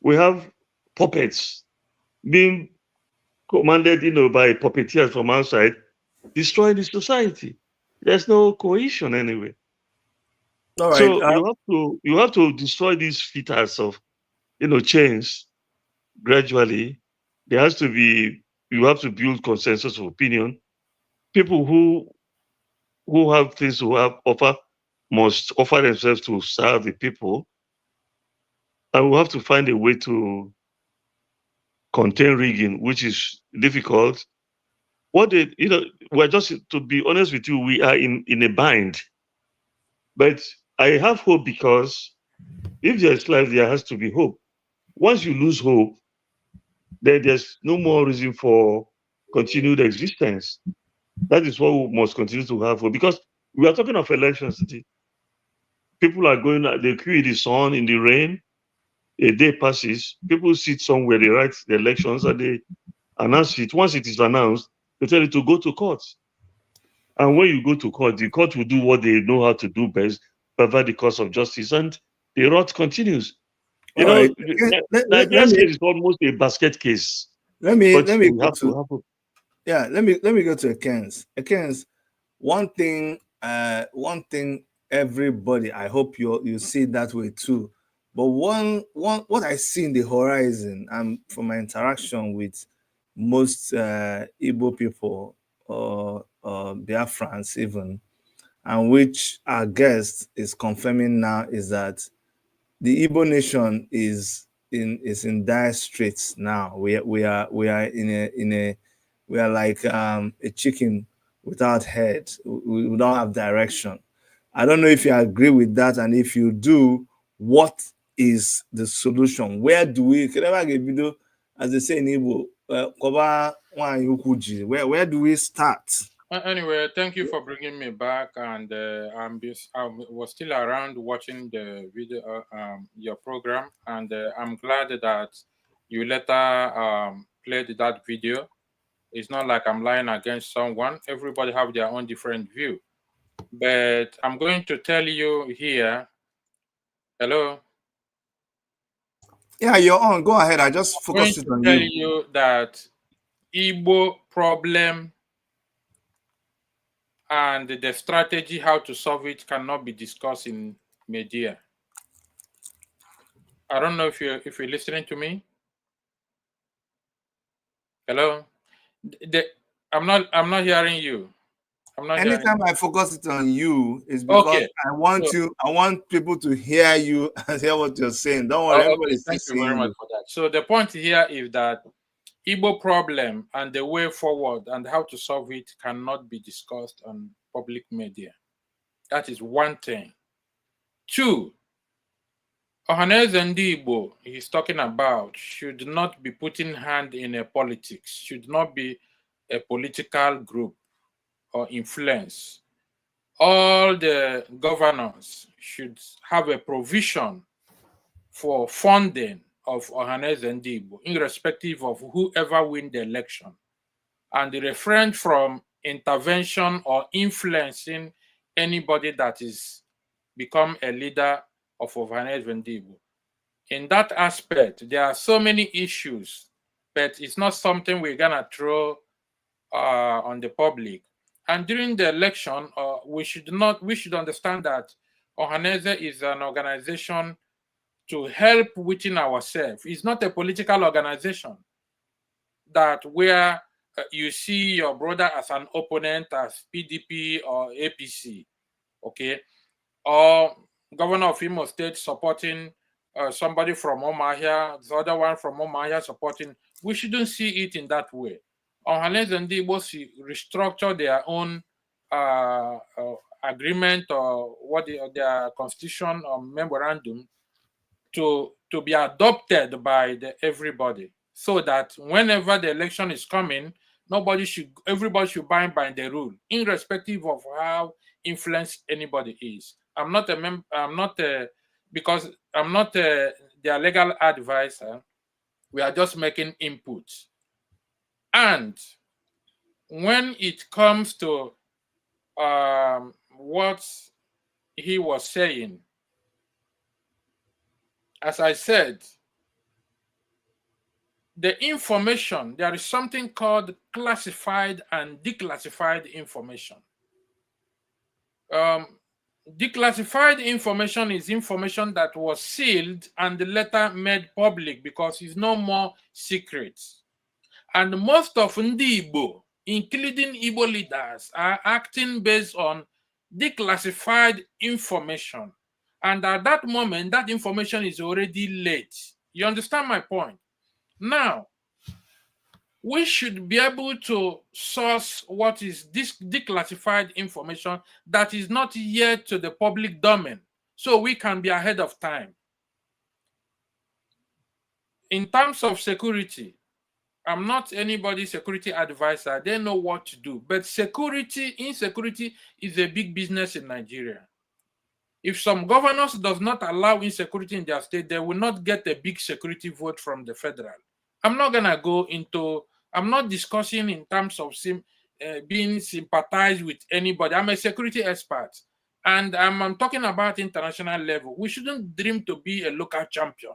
Speaker 2: we have puppets being commanded, by puppeteers from outside, destroying the society. There's no cohesion anyway.
Speaker 1: All right.
Speaker 2: So you have to destroy these fetters of change gradually. You have to build consensus of opinion. People who have things to offer must offer themselves to serve the people. And we have to find a way to contain rigging, which is difficult. We're just, to be honest with you, we are in a bind. But I have hope because if there's life, there has to be hope. Once you lose hope, then there's no more reason for continued existence. That is what we must continue to have hope. Because we are talking of elections today. People are going, they queue in the sun, in the rain. A day passes, people sit somewhere, they write the elections and they announce it. Once it is announced, they tell you to go to court. And when you go to court, the court will do what they know how to do best, provide the cause of justice, and the rot continues.
Speaker 1: Right.
Speaker 2: Nigeria's case is almost a basket case.
Speaker 1: Let me
Speaker 2: go
Speaker 1: go to Ekens. Ekens, one thing, everybody, I hope you see it that way too. But what I see in the horizon, and from my interaction with most Igbo people or Biafrans even, and which our guest is confirming now, is that the Igbo nation is in dire straits now. We are in a we are like a chicken without head. We don't have direction. I don't know if you agree with that, and if you do, what is the solution? Where do we? Can I give video, as they say in Igbo, where do we start?
Speaker 3: Anyway, thank you for bringing me back, and I was still around watching the video, your program, and I'm glad that you later played that video. It's not like I'm lying against someone. Everybody have their own different view, but I'm going to tell you here. Hello.
Speaker 1: Yeah, you're on. Go ahead. I just focused it on
Speaker 3: Tell
Speaker 1: you.
Speaker 3: you that Igbo problem and the strategy how to solve it cannot be discussed in media. I don't know if you're listening to me. Hello. I'm not hearing you. I'm not hearing
Speaker 1: Anytime
Speaker 3: you.
Speaker 1: I focus it on you, is because
Speaker 3: Okay.
Speaker 1: I want people to hear you and hear what you're saying. Don't worry,
Speaker 3: Okay.
Speaker 1: everybody's still
Speaker 3: Thank you very
Speaker 1: seeing
Speaker 3: much
Speaker 1: you.
Speaker 3: for that. So the point here is that Igbo problem and the way forward and how to solve it cannot be discussed on public media. That is one thing. Two, Ohanaeze Ndigbo he's talking about should not be putting hand in a politics, should not be a political group or influence. All the governors should have a provision for funding of Ohanaeze Ndigbo, irrespective of whoever win the election, and refrain from intervention or influencing anybody that is become a leader of Ohanaeze Ndigbo. In that aspect, there are so many issues, but it's not something we're gonna throw on the public. And during the election, we should understand that Ohanaeze is an organization to help within ourselves. It's not a political organization that where you see your brother as an opponent as PDP or APC, okay, or governor of Imo State supporting somebody from Omahia, the other one from Omahia supporting. We shouldn't see it in that way. Ohanaeze and Ndigbo restructure their own agreement or their constitution or memorandum to be adopted by everybody, so that whenever the election is coming, everybody should bind by the rule, irrespective of how influenced anybody is. I'm not because I'm not their legal advisor. We are just making inputs. And when it comes to what he was saying, as I said, the information, there is something called classified and declassified information. Declassified information is information that was sealed and later made public because it's no more secret. And most of Ndigbo, including Igbo leaders, are acting based on declassified information. And at that moment, that information is already late. You understand my point? Now, we should be able to source what is this declassified information that is not yet to the public domain, so we can be ahead of time. In terms of security, I'm not anybody's security advisor. They know what to do. But insecurity is a big business in Nigeria. If some governors does not allow insecurity in their state, they will not get a big security vote from the federal. I'm not discussing in terms of being sympathized with anybody. I'm a security expert. And I'm talking about international level. We shouldn't dream to be a local champion.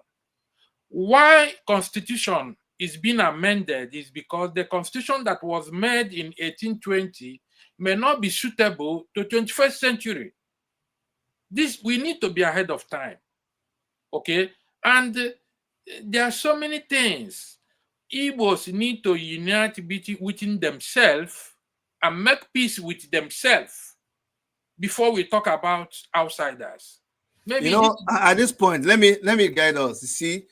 Speaker 3: Why Constitution is being amended is because the Constitution that was made in 1820 may not be suitable to 21st century. This, we need to be ahead of time. Okay? And there are so many things. Igbos need to unite within themselves and make peace with themselves before we talk about outsiders. Maybe
Speaker 1: at this point, let me guide us. You see,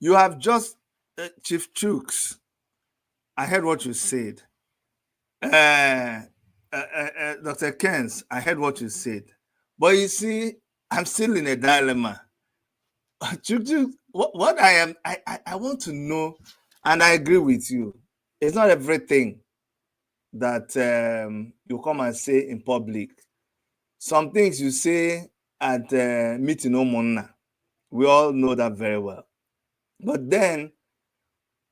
Speaker 1: you have just Chief Chooks. I heard what you said. Dr. Kens, I heard what you said. But you see, I'm still in a dilemma. What I want to know, and I agree with you, it's not everything that you come and say in public. Some things you say at meeting Omonna, we all know that very well. But then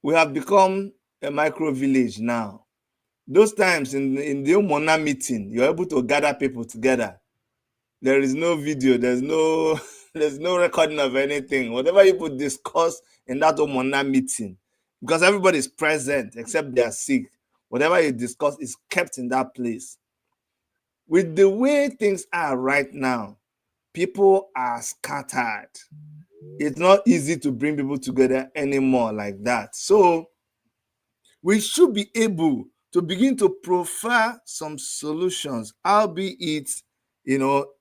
Speaker 1: we have become a micro village now. Those times in the Omonna meeting, you're able to gather people together. There is no video, there's no recording of anything. Whatever people discuss in that Omonna meeting, because everybody is present except they are sick, whatever you discuss is kept in that place. With the way things are right now, people are scattered. It's not easy to bring people together anymore like that. So we should be able to begin to profile some solutions, albeit,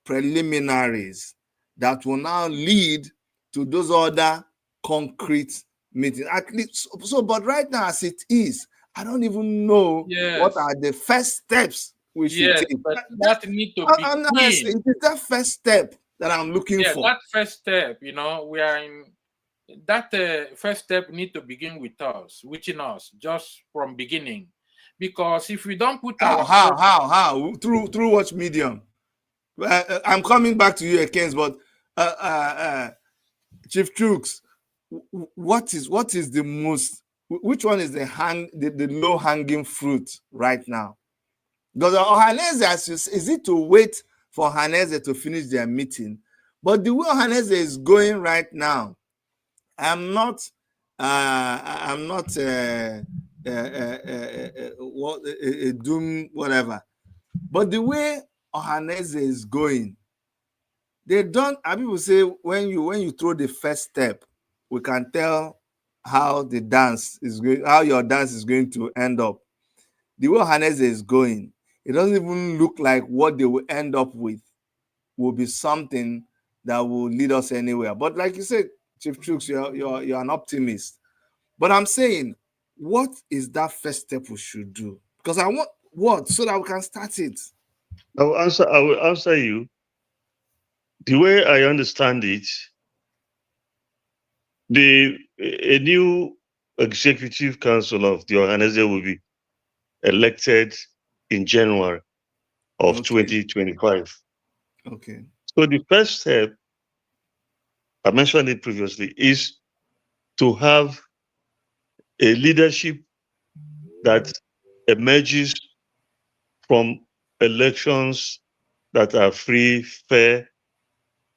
Speaker 1: preliminaries that will now lead to those other concrete meetings. At least so, but right now, as it is, I don't even know what are the first steps we should take.
Speaker 3: But that need to begin.
Speaker 1: It is that first step that I'm looking for.
Speaker 3: That first step, we are in that first step need to begin with us, within us, just from beginning. Because if we don't put
Speaker 1: how through what medium? I'm coming back to you again, but Chief Chooks, what is the most? Which one is the low hanging fruit right now? Because Ohanaeze, is it to wait for Ohanaeze to finish their meeting? But the way Ohanaeze is going right now, I'm not doom whatever. But the way Ohanaeze is going, they don't. People say when you throw the first step, we can tell how the dance is going, how your dance is going to end up. The way Ohanaeze is going, it doesn't even look like what they will end up with will be something that will lead us anywhere. But like you said, Chief Chooks, you're an optimist. But I'm saying, what is that first step we should do? Because I want what so that we can start it.
Speaker 2: I will answer you. The way I understand it, a new executive council of the Ohanaeze will be elected in January of 2025.
Speaker 1: Okay.
Speaker 2: So the first step, I mentioned it previously, is to have a leadership that emerges from elections that are free, fair,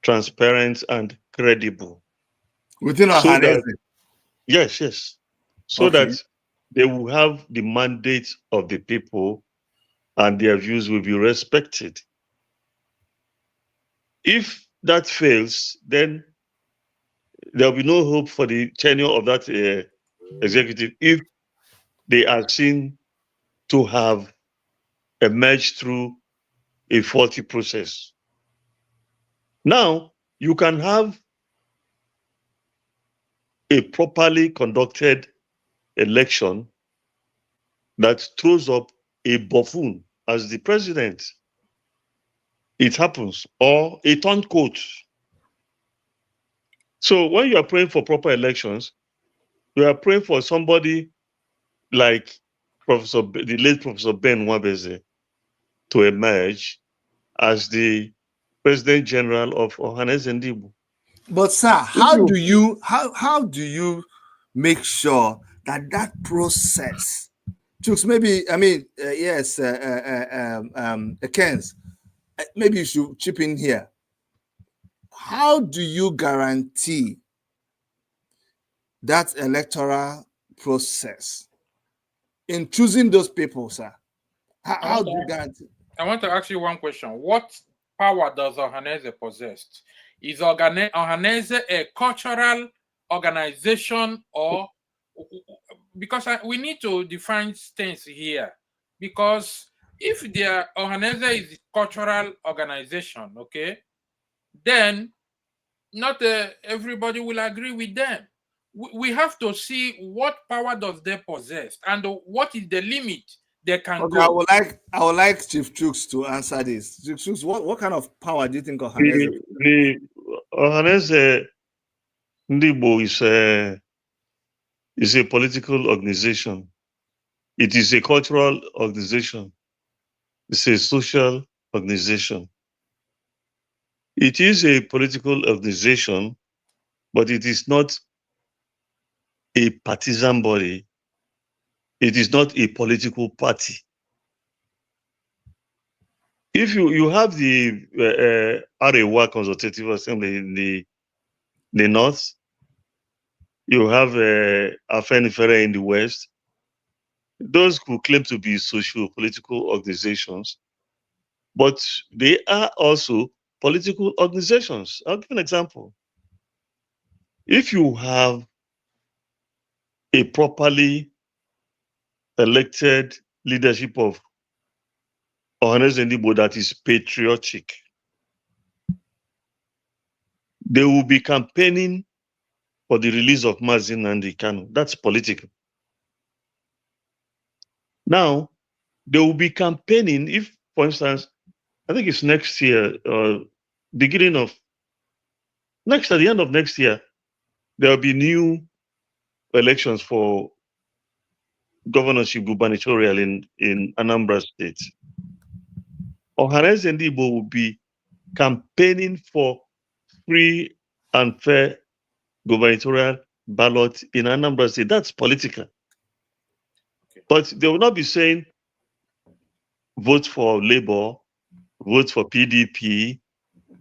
Speaker 2: transparent, and credible.
Speaker 1: Within Ohanaeze?
Speaker 2: Yes. So that they will have the mandate of the people and their views will be respected. If that fails, then there will be no hope for the tenure of that executive if they are seen to have emerged through a faulty process. Now, you can have a properly conducted election that throws up a buffoon as the president. It happens, or a turncoat. So when you are praying for proper elections, you are praying for somebody like the late Professor Ben Nwabeze to emerge as the President General of Ohanaeze Ndigbo.
Speaker 1: But sir, how do you make sure that process? Chooks, maybe Kens, maybe you should chip in here. How do you guarantee that electoral process in choosing those people, sir? How do you guarantee?
Speaker 3: I want to ask you one question. What power does Ohanaeze possess? Is Ohanaeze a cultural organization, or because we need to define things here? Because if the Ohanaeze is a cultural organization, okay, then not everybody will agree with them. We have to see what power does they possess and what is the limit they can
Speaker 1: Okay,
Speaker 3: go.
Speaker 1: I would like Chief Chooks to answer this. Chief Chooks, what kind of power do you think Ohanaeze?
Speaker 2: The Ohanaeze Ndigbo is a political organization. It is a cultural organization. It's a social organization. It is a political organization, but it is not a partisan body. It is not a political party. If you have the Arewa Consultative Assembly in the north, you have Afenifere in the west, those who claim to be socio-political organizations, but they are also political organizations. I'll give an example. If you have a properly elected leadership of Ohanaeze Ndigbo that is patriotic, they will be campaigning for the release of Mazi Nnamdi Kanu. That's political. Now, they will be campaigning if, for instance, I think it's next year, beginning of at the end of next year, there will be new elections for governorship gubernatorial in Anambra State. Ohanaeze Ndigbo will be campaigning for free and fair gubernatorial ballot in Anambra State. That's political. Okay. But they will not be saying vote for Labour, vote for PDP,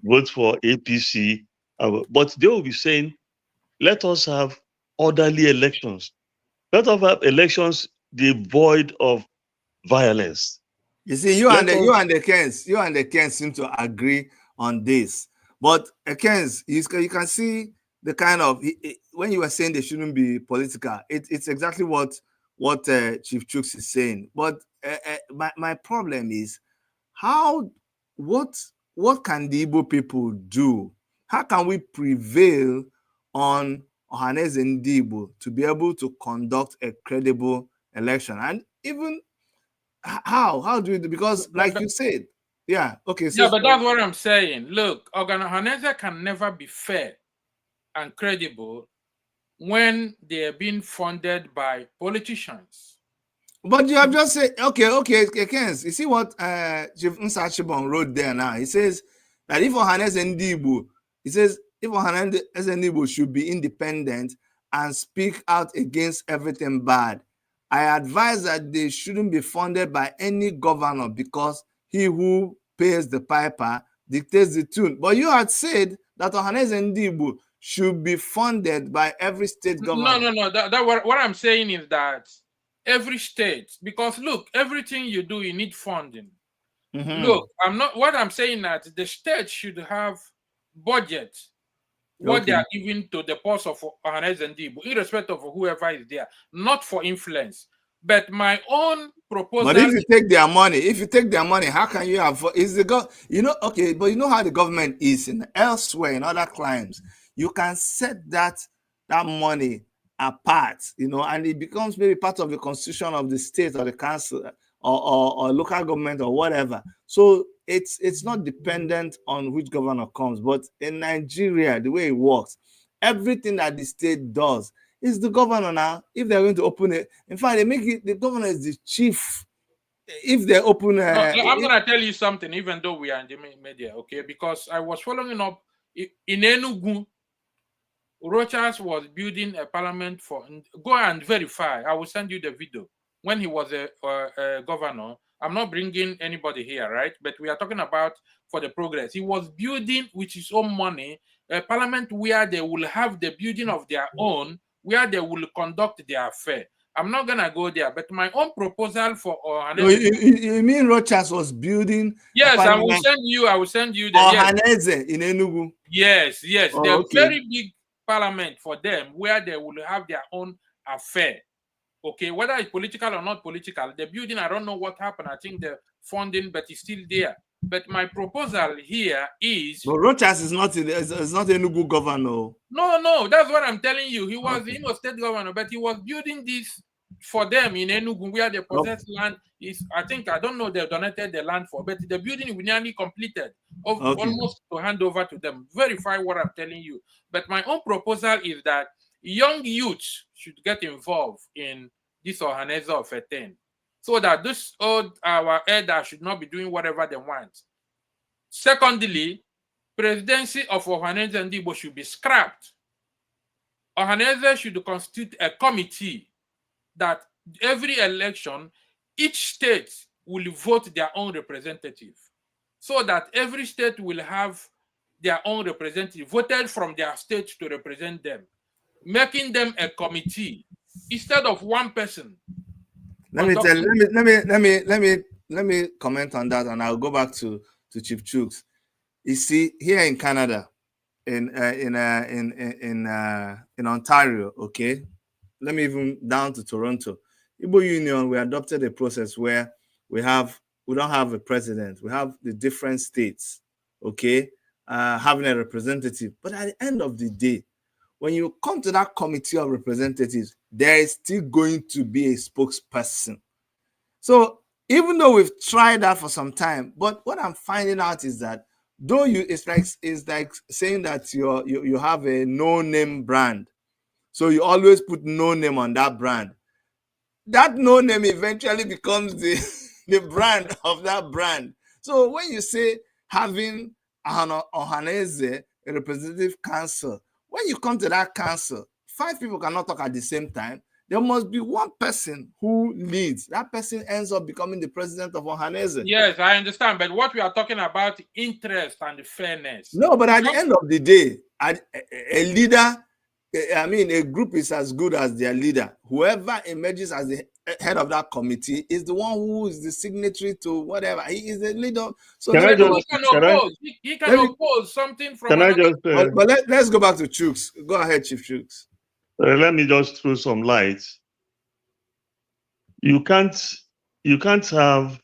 Speaker 2: vote for APC, but they will be saying, let us have orderly elections. Let us have elections devoid of violence.
Speaker 1: You see, you and the Kens seem to agree on this. But Kens, you can see the kind of when you were saying they shouldn't be political, it's exactly what Chief Chooks is saying. But my problem is what can the Igbo people do? How can we prevail on Ohanaeze Ndigbo to be able to conduct a credible election? And even how do we do? Because like you said, yeah, okay. So,
Speaker 3: yeah, but that's what I'm saying. Look, Ohanaeze can never be fair and credible when they are being funded by politicians.
Speaker 1: But you have just said, okay, Kens, you see what Chief Nsachibon wrote there now? He says that if Ohanaeze Ndigbo, should be independent and speak out against everything bad, I advise that they shouldn't be funded by any governor because he who pays the piper dictates the tune. But you had said that Ohanaeze Ndigbo should be funded by every state governor.
Speaker 3: No. What I'm saying is that every state, because look, everything you do, you need funding. Mm-hmm. Look, what I'm saying that the state should have budget, what they are giving to the post of Ohanaeze Ndigbo, irrespective of whoever is there, not for influence. But my own proposal.
Speaker 1: But if you take their money, how can you have? Is the but you know how the government is elsewhere in other climes. You can set that money apart, and it becomes maybe part of the constitution of the state or the council or local government or whatever. So it's not dependent on which governor comes. But in Nigeria, the way it works, everything that the state does is the governor now. If they're going to open it, in fact, they make it the governor is the chief. If they open,
Speaker 3: I'm going to tell you something, even though we are in the media, okay? Because I was following up in Enugu. Rochas was building a parliament for. Go and verify. I will send you the video when he was a governor. I'm not bringing anybody here, right? But we are talking about for the progress. He was building with his own money a parliament where they will have the building of their own, where they will conduct their affair. I'm not gonna go there. But my own proposal for
Speaker 1: No,
Speaker 3: Ohanaeze.
Speaker 1: you mean Rochas was building a
Speaker 3: Yes, I will
Speaker 1: parliament
Speaker 3: send you. I will send you the yes.
Speaker 1: Ohanaeze in Enugu?
Speaker 3: Yes, yes.
Speaker 1: Oh,
Speaker 3: They're
Speaker 1: okay.
Speaker 3: very big parliament for them where they will have their own affair. Okay, whether it's political or not political, the building, I don't know what happened. I think the funding, but it's still there. But my proposal here is
Speaker 1: But Rochas is not is not Enugu governor.
Speaker 3: no, that's what I'm telling you. He was state governor, but he was building this for them in Enugu where they possess land. Is I think I don't know they donated the land for, but the building will nearly completed almost to hand over to them. Verify what I'm telling you. But my own proposal is that young youths should get involved in this Ohanaeze of a 10, so that this our elders should not be doing whatever they want. Secondly, presidency of Ohanaeze and Ndigbo should be scrapped. Ohanaeze should constitute a committee that every election, each state will vote their own representative, so that every state will have their own representative voted from their state to represent them, making them a committee instead of one person.
Speaker 1: Let me comment on that, and I'll go back to Chief Chooks. You see, here in Canada, in Ontario, okay, let me even down to Toronto, Igbo Union, we adopted a process where we don't have a president, we have the different states, okay, having a representative. But at the end of the day, when you come to that committee of representatives, there is still going to be a spokesperson. So even though we've tried that for some time, but what I'm finding out is that though it's like saying that you have a no-name brand, so you always put no name on that brand. That no name eventually becomes the brand of that brand. So when you say having Ohanaeze, a representative council, when you come to that council, 5 people cannot talk at the same time. There must be one person who leads. That person ends up becoming the president of Ohanaeze.
Speaker 3: Yes, I understand. But what we are talking about, interest and fairness.
Speaker 1: No, but at the end of the day, a leader, I mean, a group is as good as their leader. Whoever emerges as the head of that committee is the one who is the signatory to whatever. He is the leader. So
Speaker 3: he can oppose something from
Speaker 2: another.
Speaker 1: But let's go back to Chooks. Go ahead, Chief Chooks.
Speaker 2: Let me just throw some light. You can't have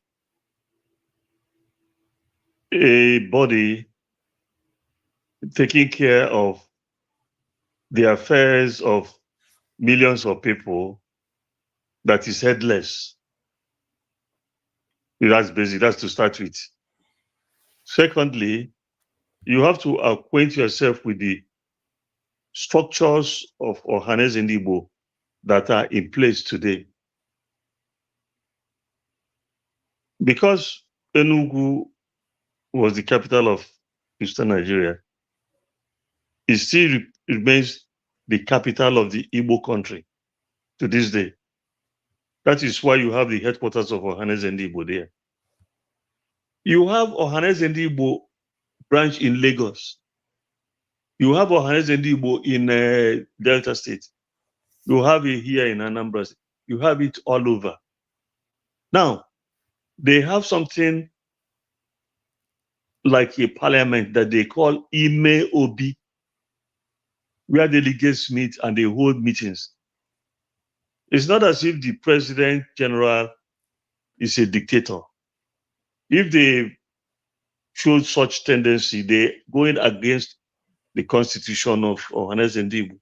Speaker 2: a body taking care of the affairs of millions of people that is headless. That's basic. That's to start with. Secondly, you have to acquaint yourself with the structures of Ohanaeze Ndigbo that are in place today. Because Enugu was the capital of Eastern Nigeria, it still remains the capital of the Igbo country to this day. That is why you have the headquarters of Ohanaeze Ndigbo there. You have Ohanaeze Ndigbo branch in Lagos. You have Ohanaeze Ndigbo in Delta State. You have it here in Anambra. You have it all over. Now, they have something like a parliament that they call Ime Obi, where delegates meet and they hold meetings. It's not as if the president general is a dictator. If they show such tendency, they're going against the constitution of Ohanaeze Ndigbo.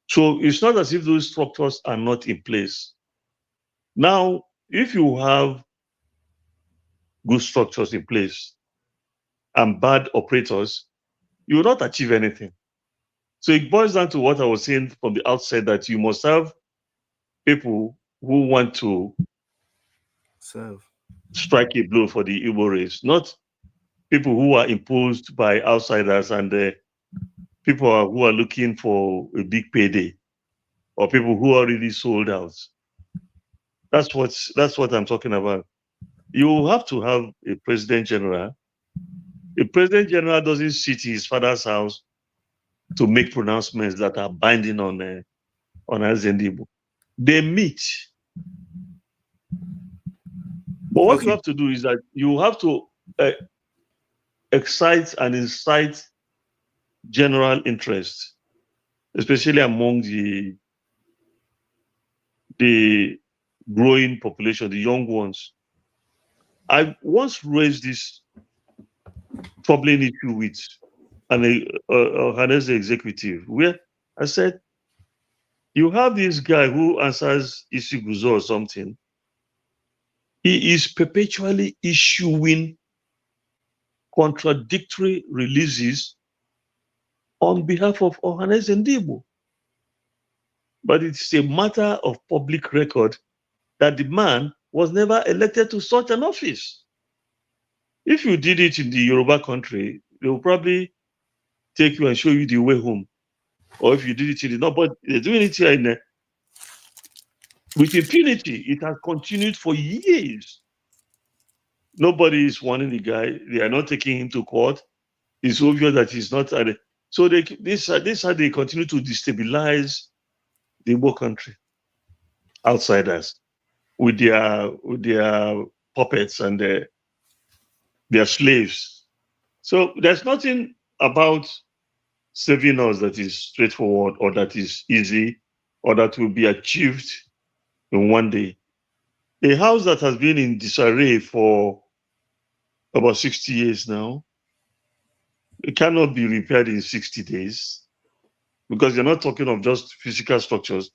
Speaker 2: So it's not as if those structures are not in place. Now, if you have good structures in place and bad operators, you will not achieve anything. So it boils down to what I was saying from the outset, that you must have people who want to strike a blow for the Igbo race, not people who are imposed by outsiders and people who are looking for a big payday, or people who are really sold out. That's what I'm talking about. You have to have a president general. A president general doesn't sit in his father's house to make pronouncements that are binding on Ohanaeze Ndigbo. They meet. But what you have to do is that you have to excite and incite general interest, especially among the growing population, the young ones. I once raised this troubling issue with an Ohanaeze executive, where I said, you have this guy who answers Isiguzo or something. He is perpetually issuing contradictory releases on behalf of Ohanaeze Ndigbo. But it's a matter of public record that the man was never elected to such an office. If you did it in the Yoruba country, they will probably take you and show you the way home. Or if you did it in the North, but they're doing it here with impunity. It has continued for years. Nobody is warning the guy. They are not taking him to court. It's obvious that he's not. So this is how they continue to destabilize the Igbo country, outsiders, with their puppets and their slaves. So there's nothing about saving us that is straightforward or that is easy or that will be achieved in one day. A house that has been in disarray for about 60 years now, it cannot be repaired in 60 days because you're not talking of just physical structures.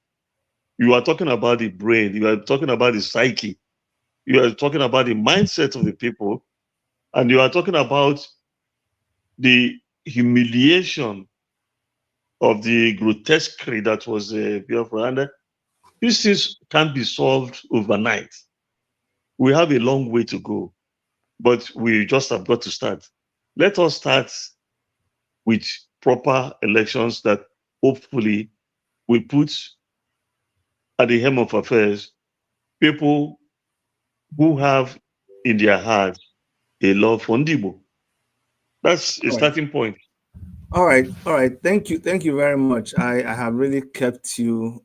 Speaker 2: You are talking about the brain. You are talking about the psyche. You are talking about the mindset of the people. And you are talking about the humiliation of the grotesquerie that was Biafra. And these things can't be solved overnight. We have a long way to go, but we just have got to start. Let us start with proper elections that hopefully will put at the helm of affairs people who have in their hearts a love for Ndigbo. That's a starting point.
Speaker 1: All right. Thank you very much. I have really kept you,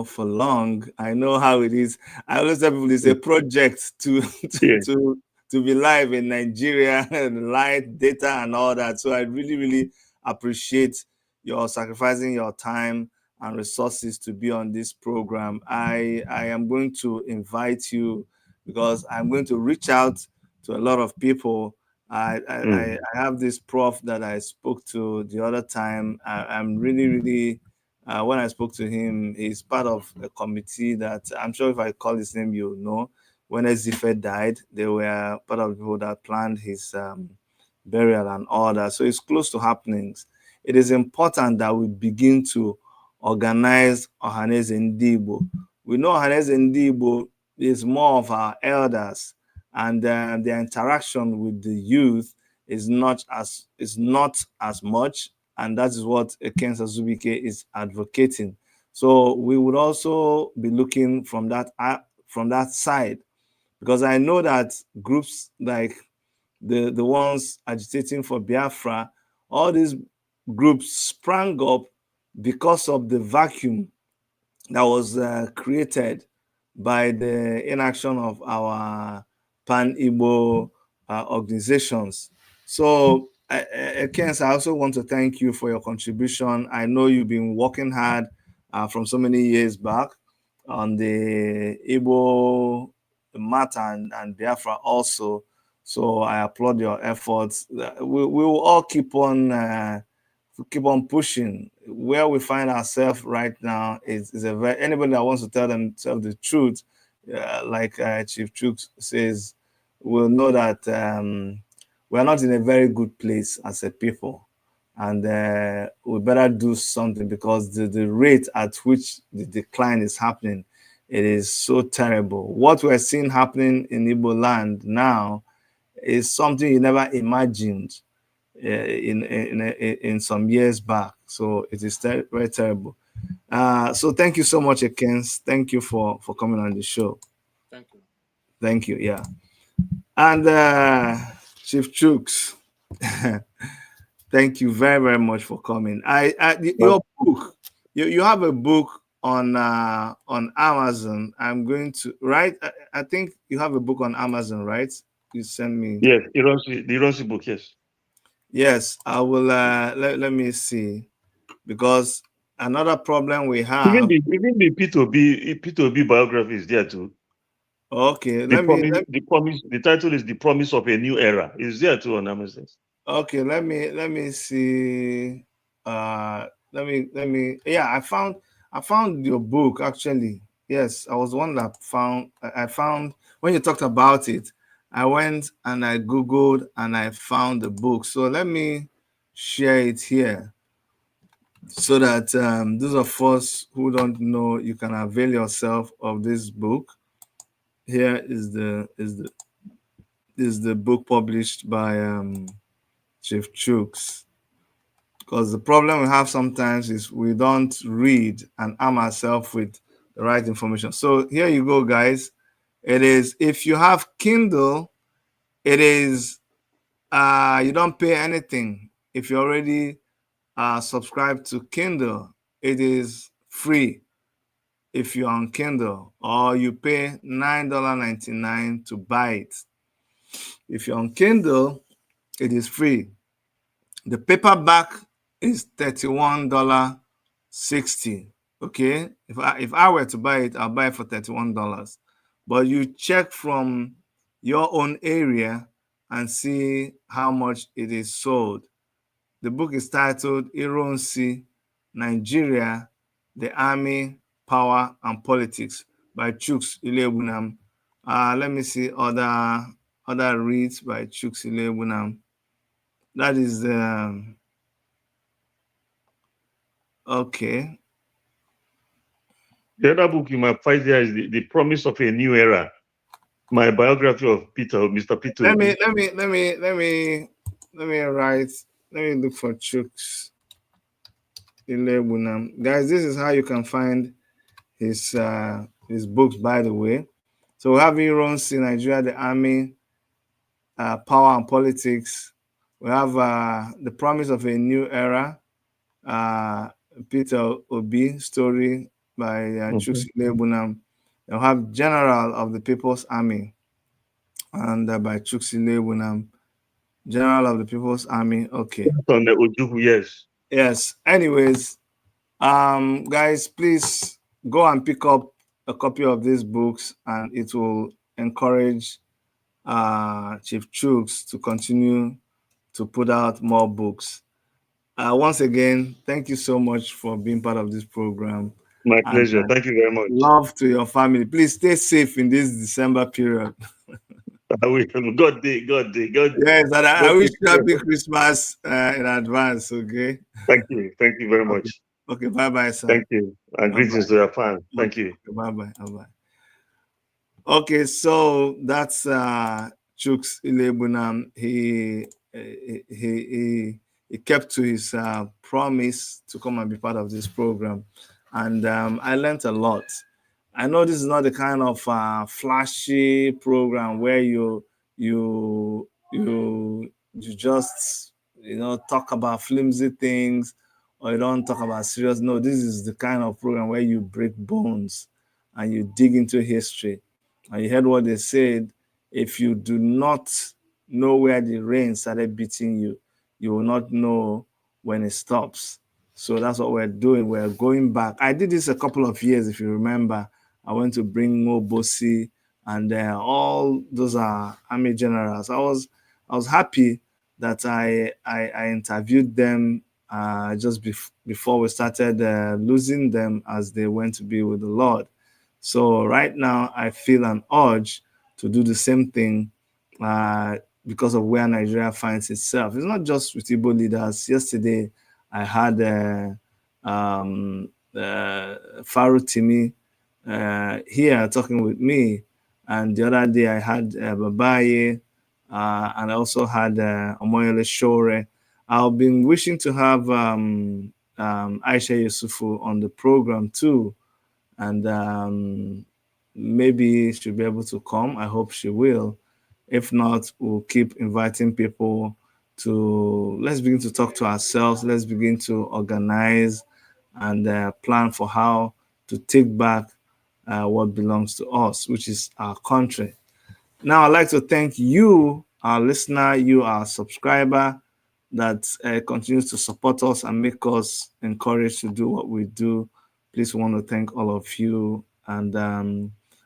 Speaker 1: for long. I know how it is. I always tell people it's a project to be live in Nigeria and light data and all that. So I really, really appreciate your sacrificing your time and resources to be on this program. I am going to invite you because I'm going to reach out to a lot of people. I have this prof that I spoke to the other time. I'm really, really, when I spoke to him, he's part of a committee that I'm sure if I call his name, you'll know. When Ezife died, they were part of the people that planned his burial and all that. So it's close to happenings. It is important that we begin to organize Ohanaeze Ndigbo. We know Ohanaeze Ndigbo is more of our elders, and their interaction with the youth is not as much, and that is what Ken Sazubike is advocating. So we would also be looking from that side, because I know that groups like the ones agitating for Biafra, all these groups sprang up because of the vacuum that was created by the inaction of our Pan-Igbo organizations. So, Kens, I also want to thank you for your contribution. I know you've been working hard from so many years back on the Igbo matter and Biafra also. So I applaud your efforts. We will all keep on pushing. Where we find ourselves right now is anybody that wants to tell themselves the truth, like Chief Chooks says, will know that we're not in a very good place as a people, and we better do something, because the rate at which the decline is happening, it is so terrible. What we're seeing happening in Igbo land now is something you never imagined in some years back. So it is very terrible. So thank you so much, Ekens. Thank you for coming on the show. Thank you. Yeah. And Chief Chooks, thank you very, very much for coming. Your book, you have a book on Amazon. I'm going to write. I think you have a book on Amazon, right? You send me.
Speaker 2: Yes, the Ironsi book, yes.
Speaker 1: Yes, I will. Let me see, because another problem we
Speaker 2: Even
Speaker 1: have.
Speaker 2: the P2B biography is there too.
Speaker 1: Okay,
Speaker 2: The title is The Promise of a New Era. It's there too on Amazon.
Speaker 1: okay, let me see. Let me. Yeah, I found your book actually. Yes, I was one that found. I found when you talked about it. I went and I googled and I found the book. So let me share it here, so that those of us who don't know, you can avail yourself of this book. Here is the book published by Chief Chooks. Because the problem we have sometimes is we don't read and arm ourselves with the right information. So here you go, guys. It is, if you have Kindle, it is you don't pay anything. If you already subscribed to Kindle, it is free if you're on Kindle, or you pay $9.99 to buy it. If you're on Kindle, it is free. The paperback is $31.60. Okay, if I were to buy it, I'll buy it for $31. But you check from your own area and see how much it is sold. The book is titled Ironsi, Nigeria, the Army, Power and Politics by Chooks Ilebunam. Let me see other reads by Chooks Ilebunam. That is okay.
Speaker 2: The other book you might find there is the Promise of a New Era. My biography of Mr. Peter.
Speaker 1: Let me write. Let me look for Chooks Ilebunam. Guys, this is how you can find his books, by the way. So we have Ironsi, Nigeria, the Army, Power and Politics. We have The Promise of a New Era, Peter Obi story by Chooks Ilebunam. We have General of the People's Army, and by Chooks Ilebunam. General of the People's Army. Okay.
Speaker 2: On the Ojukwu, yes.
Speaker 1: Yes. Anyways, guys, please go and pick up a copy of these books, and it will encourage Chief Chooks to continue to put out more books. Once again, thank you so much for being part of this program.
Speaker 2: My pleasure. Thank you very much.
Speaker 1: Love to your family. Please stay safe in this December period.
Speaker 2: God day.
Speaker 1: Yes, and I wish you happy Christmas in advance. Okay.
Speaker 2: Thank you very much.
Speaker 1: Okay, bye, sir.
Speaker 2: Thank you, and greetings to your fans. Thank you.
Speaker 1: Bye. Okay, so that's Chooks Ilebunam. He kept to his promise to come and be part of this program, and I learned a lot. I know this is not the kind of flashy program where you just talk about flimsy things, or you don't talk about serious. No, this is the kind of program where you break bones and you dig into history. And you heard what they said: if you do not know where the rain started beating you, you will not know when it stops. So that's what we're doing. We're going back. I did this a couple of years, if you remember. I went to bring Mobosi, and all those are army generals. I was happy that I interviewed them just before we started losing them as they went to be with the Lord. So right now I feel an urge to do the same thing because of where Nigeria finds itself. It's not just with Igbo leaders. Yesterday I had Faru Timi here talking with me, and the other day I had Babaye, and I also had Omoyele Shore. I've been wishing to have Aisha Yusufu on the program too, and maybe she'll be able to come. I hope she will. If not, we'll keep inviting people to, let's begin to talk to ourselves. Let's begin to organize and plan for how to take back what belongs to us, which is our country. Now, I'd like to thank you, our listener, you, our subscriber, that continues to support us and make us encouraged to do what we do. Please, we want to thank all of you, and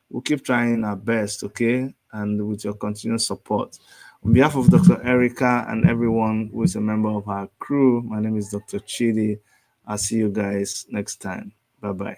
Speaker 1: we'll keep trying our best, okay? And with your continued support. On behalf of Dr. Erica and everyone who is a member of our crew, my name is Dr. Chidi. I'll see you guys next time. Bye-bye.